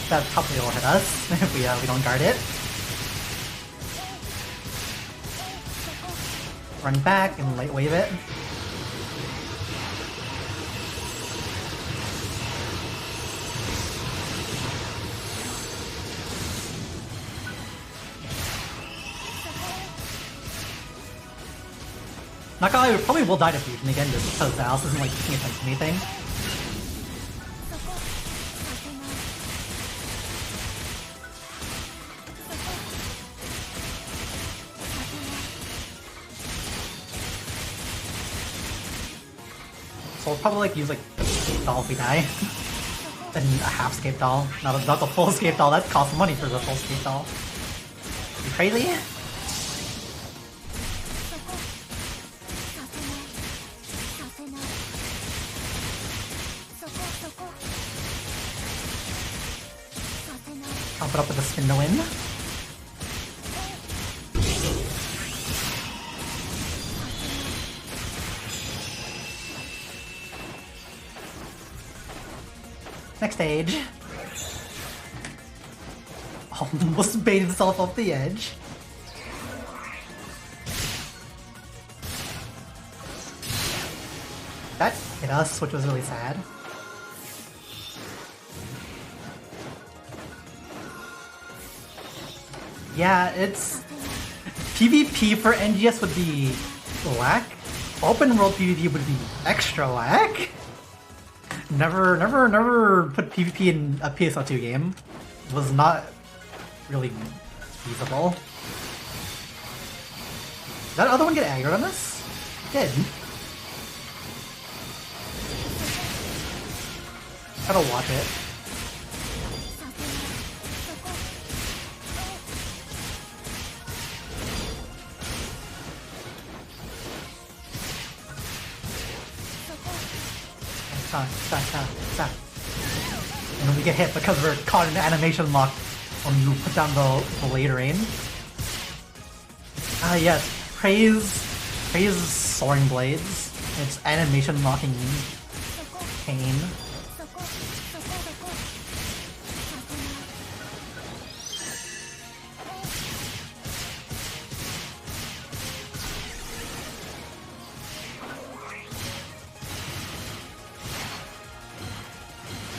That probably will hit us if we don't guard it. Run back and light wave it. Not gonna lie, we probably will die to fusion again just because Alice isn't like paying attention to anything. So we'll probably like use like a escape doll if we die. Then a half escape doll, not the full escape doll. That costs money for the full escape doll. You crazy? I'll put up with a spin to win. Next stage. Almost baited himself off the edge. That hit us, which was really sad. Yeah, it's... PvP for NGS would be whack. Open world PvP would be extra whack. Never put PvP in a PSO2 game. It was not really feasible. Did that other one get aggroed on us? It did. Gotta watch it. And then we get hit because we're caught in animation lock when you put down the blade rain. Ah yes, praise soaring blades. It's animation locking pain.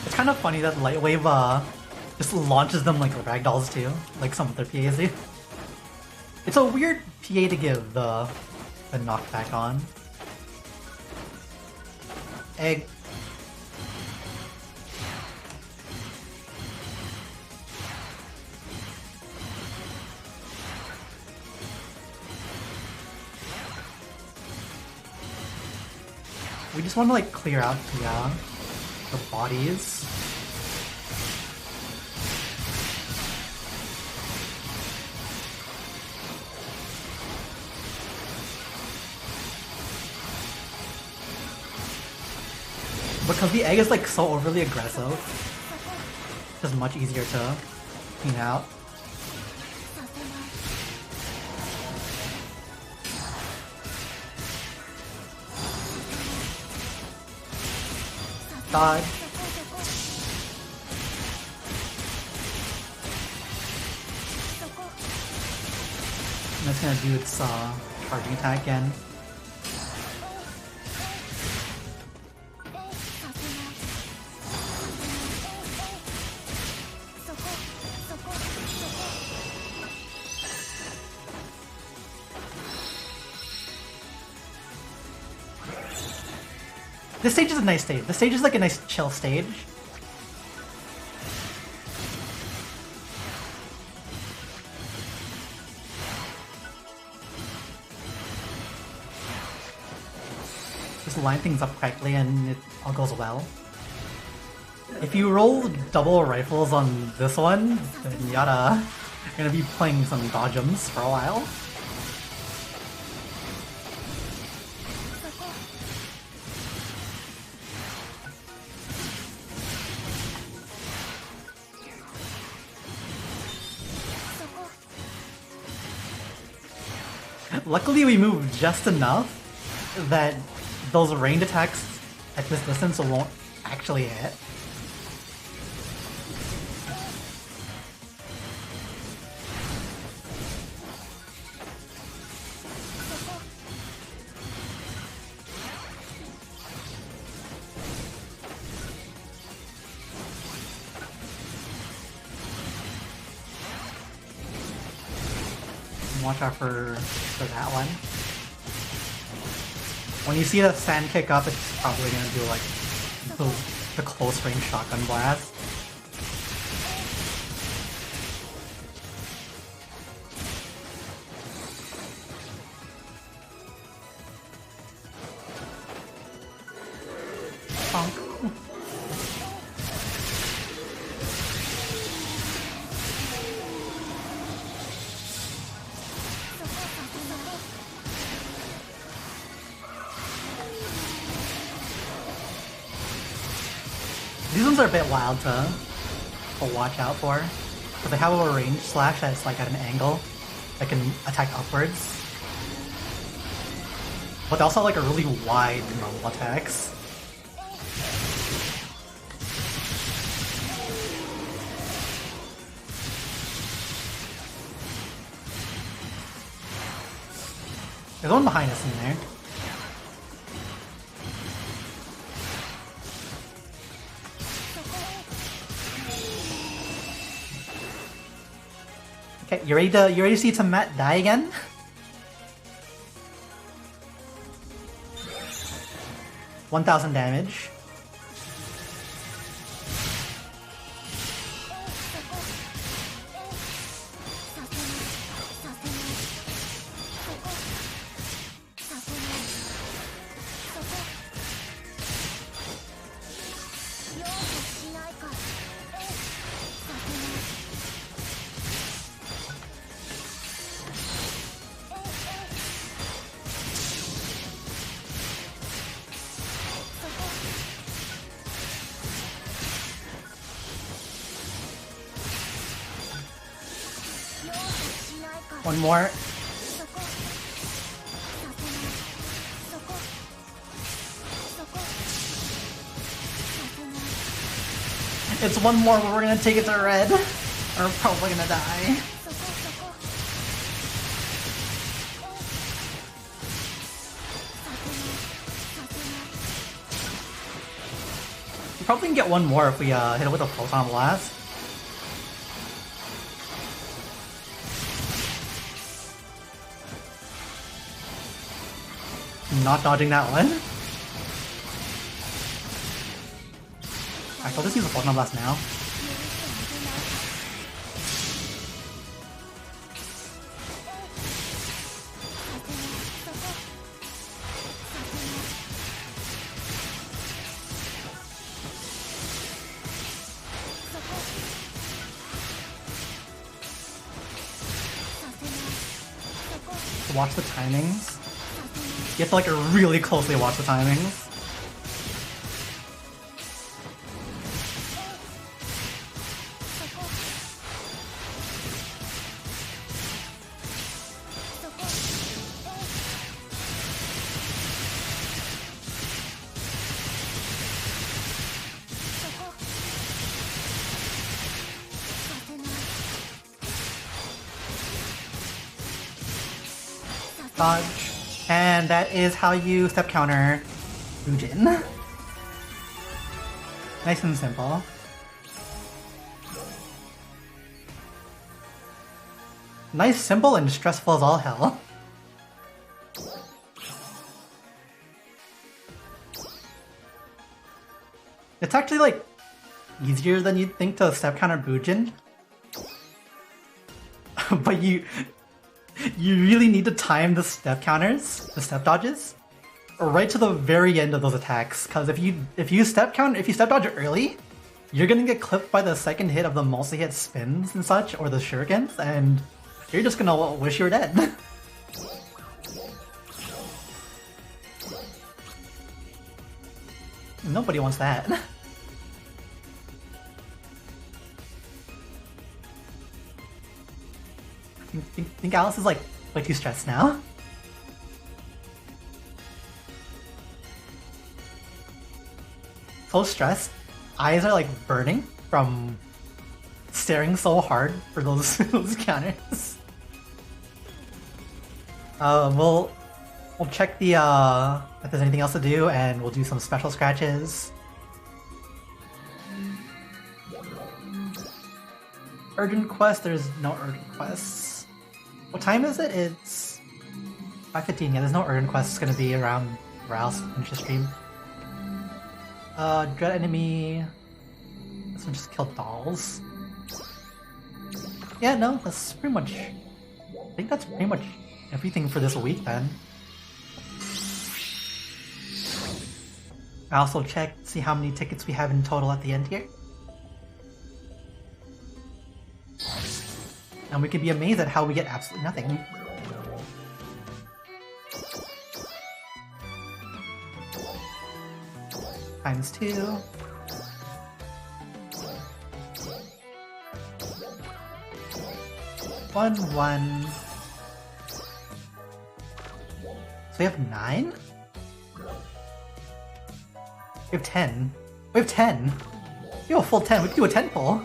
It's kind of funny that Light Wave just launches them like ragdolls too, like some of their PAs do. It's a weird PA to give the knockback on. Egg. We just want to like clear out the bodies. Because the egg is like so overly aggressive, it's just much easier to clean out. Dodge. And it's gonna do its charging attack again. This stage is a nice stage. This stage is like a nice chill stage. Just line things up correctly and it all goes well. If you roll double rifles on this one, then you're gonna be playing some dodgems for a while. Luckily we moved just enough that those ranged attacks at this distance won't actually hit. Watch out for that one. When you see the sand kick up, it's probably gonna do like the close range shotgun blast. Bonk. These ones are a bit wild to watch out for, but they have a range slash that's like at an angle that can attack upwards. But they also have like a really wide normal attacks. There's one behind us in there. Okay, you ready to see Tomat die again? $1,000 damage. One more. It's one more, but we're gonna take it to red. We're probably gonna die. We probably can get one more if we hit it with a photon blast. Not dodging that one. Actually, I'll just use a photon blast now. Watch the timings. You have to like really closely watch the timings. Dodge. And that is how you step counter Fujin. Nice and simple. Nice, simple, and stressful as all hell. It's actually like easier than you'd think to step counter Bujin. But you really need to time the step counters, the step dodges, right to the very end of those attacks. Because if you step dodge early, you're gonna get clipped by the second hit of the multi-hit spins and such, or the shurikens, and you're just gonna wish you were dead. Nobody wants that. Think Alice is like way too stressed now? So stressed, eyes are like burning from staring so hard for those those counters. We'll check the if there's anything else to do, and we'll do some special scratches. Urgent quest, there's no urgent quests. What time is it? It's 5:15. Yeah, there's no urgent quest. It's gonna be around Rouse finish the stream. Dread enemy. This one just killed dolls. Yeah, no, that's pretty much. I think that's pretty much everything for this week then. I also checked, see how many tickets we have in total at the end here. And we can be amazed at how we get absolutely nothing. Times 2. One. So we have 9? We have 10. We have 10! We have a full 10. We can do a 10 pull.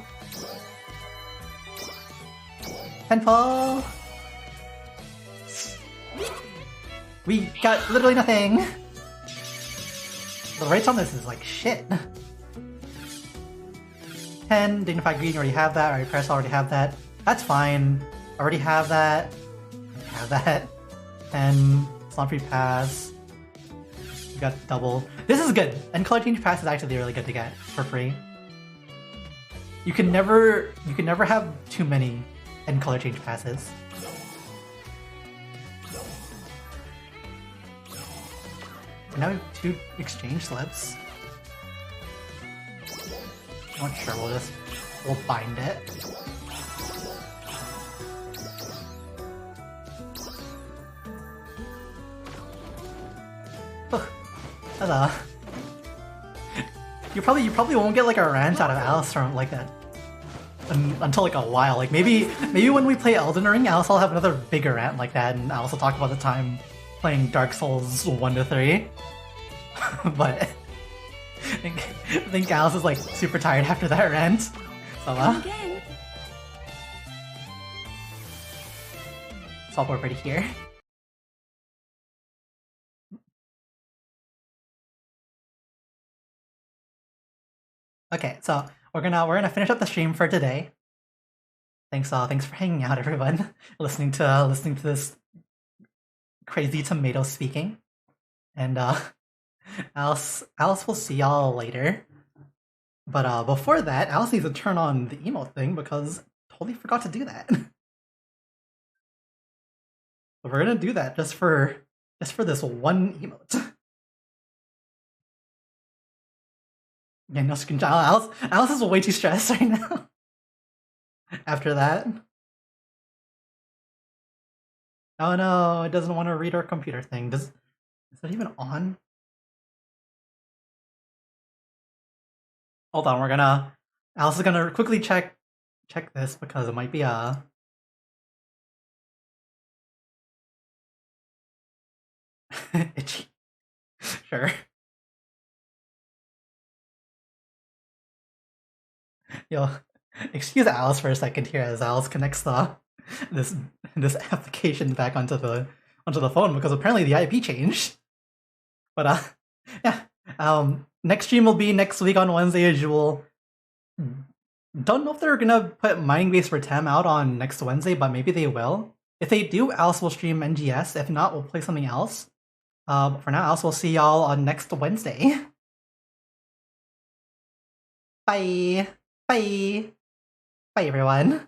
10 pull! We got literally nothing! The rates on this is like shit. 10, Dignified Greeting, already have that. Already Press, already have that. That's fine. Already have that. Have that. 10, Slot Free Pass. We got double. This is good! And Color Change Pass is actually really good to get for free. You can never have too many and color change passes. Now we have 2 exchange slips. I'm not sure, we'll bind it. Hello. You probably won't get like a rant out of Alice from like that. until like a while. Like maybe when we play Elden Ring, Alice will have another bigger rant like that, and I'll also talk about the time playing Dark Souls 1 to 3. But I think Alice is like super tired after that rant. So Again. so we're ready here. Okay, so we're gonna finish up the stream for today. Thanks for hanging out, everyone. listening to this crazy tomato speaking. And Alice will see y'all later. But before that, Alice needs to turn on the emote thing because totally forgot to do that. So we're gonna do that just for this one emote. Yeah, no screenshot. Alice is way too stressed right now. After that. Oh no, it doesn't want to read our computer thing. Is that even on? Hold on, Alice is gonna quickly check this because it might be itchy. Sure. Yo, excuse Alice for a second here as Alice connects this application back onto the phone because apparently the IP changed. But yeah. Next stream will be next week on Wednesday as usual. Don't know if they're gonna put Mining Base for Tem out on next Wednesday, but maybe they will. If they do, Alice will stream NGS. If not, we'll play something else. But for now, Alice will see y'all on next Wednesday. Bye! Bye! Bye, everyone!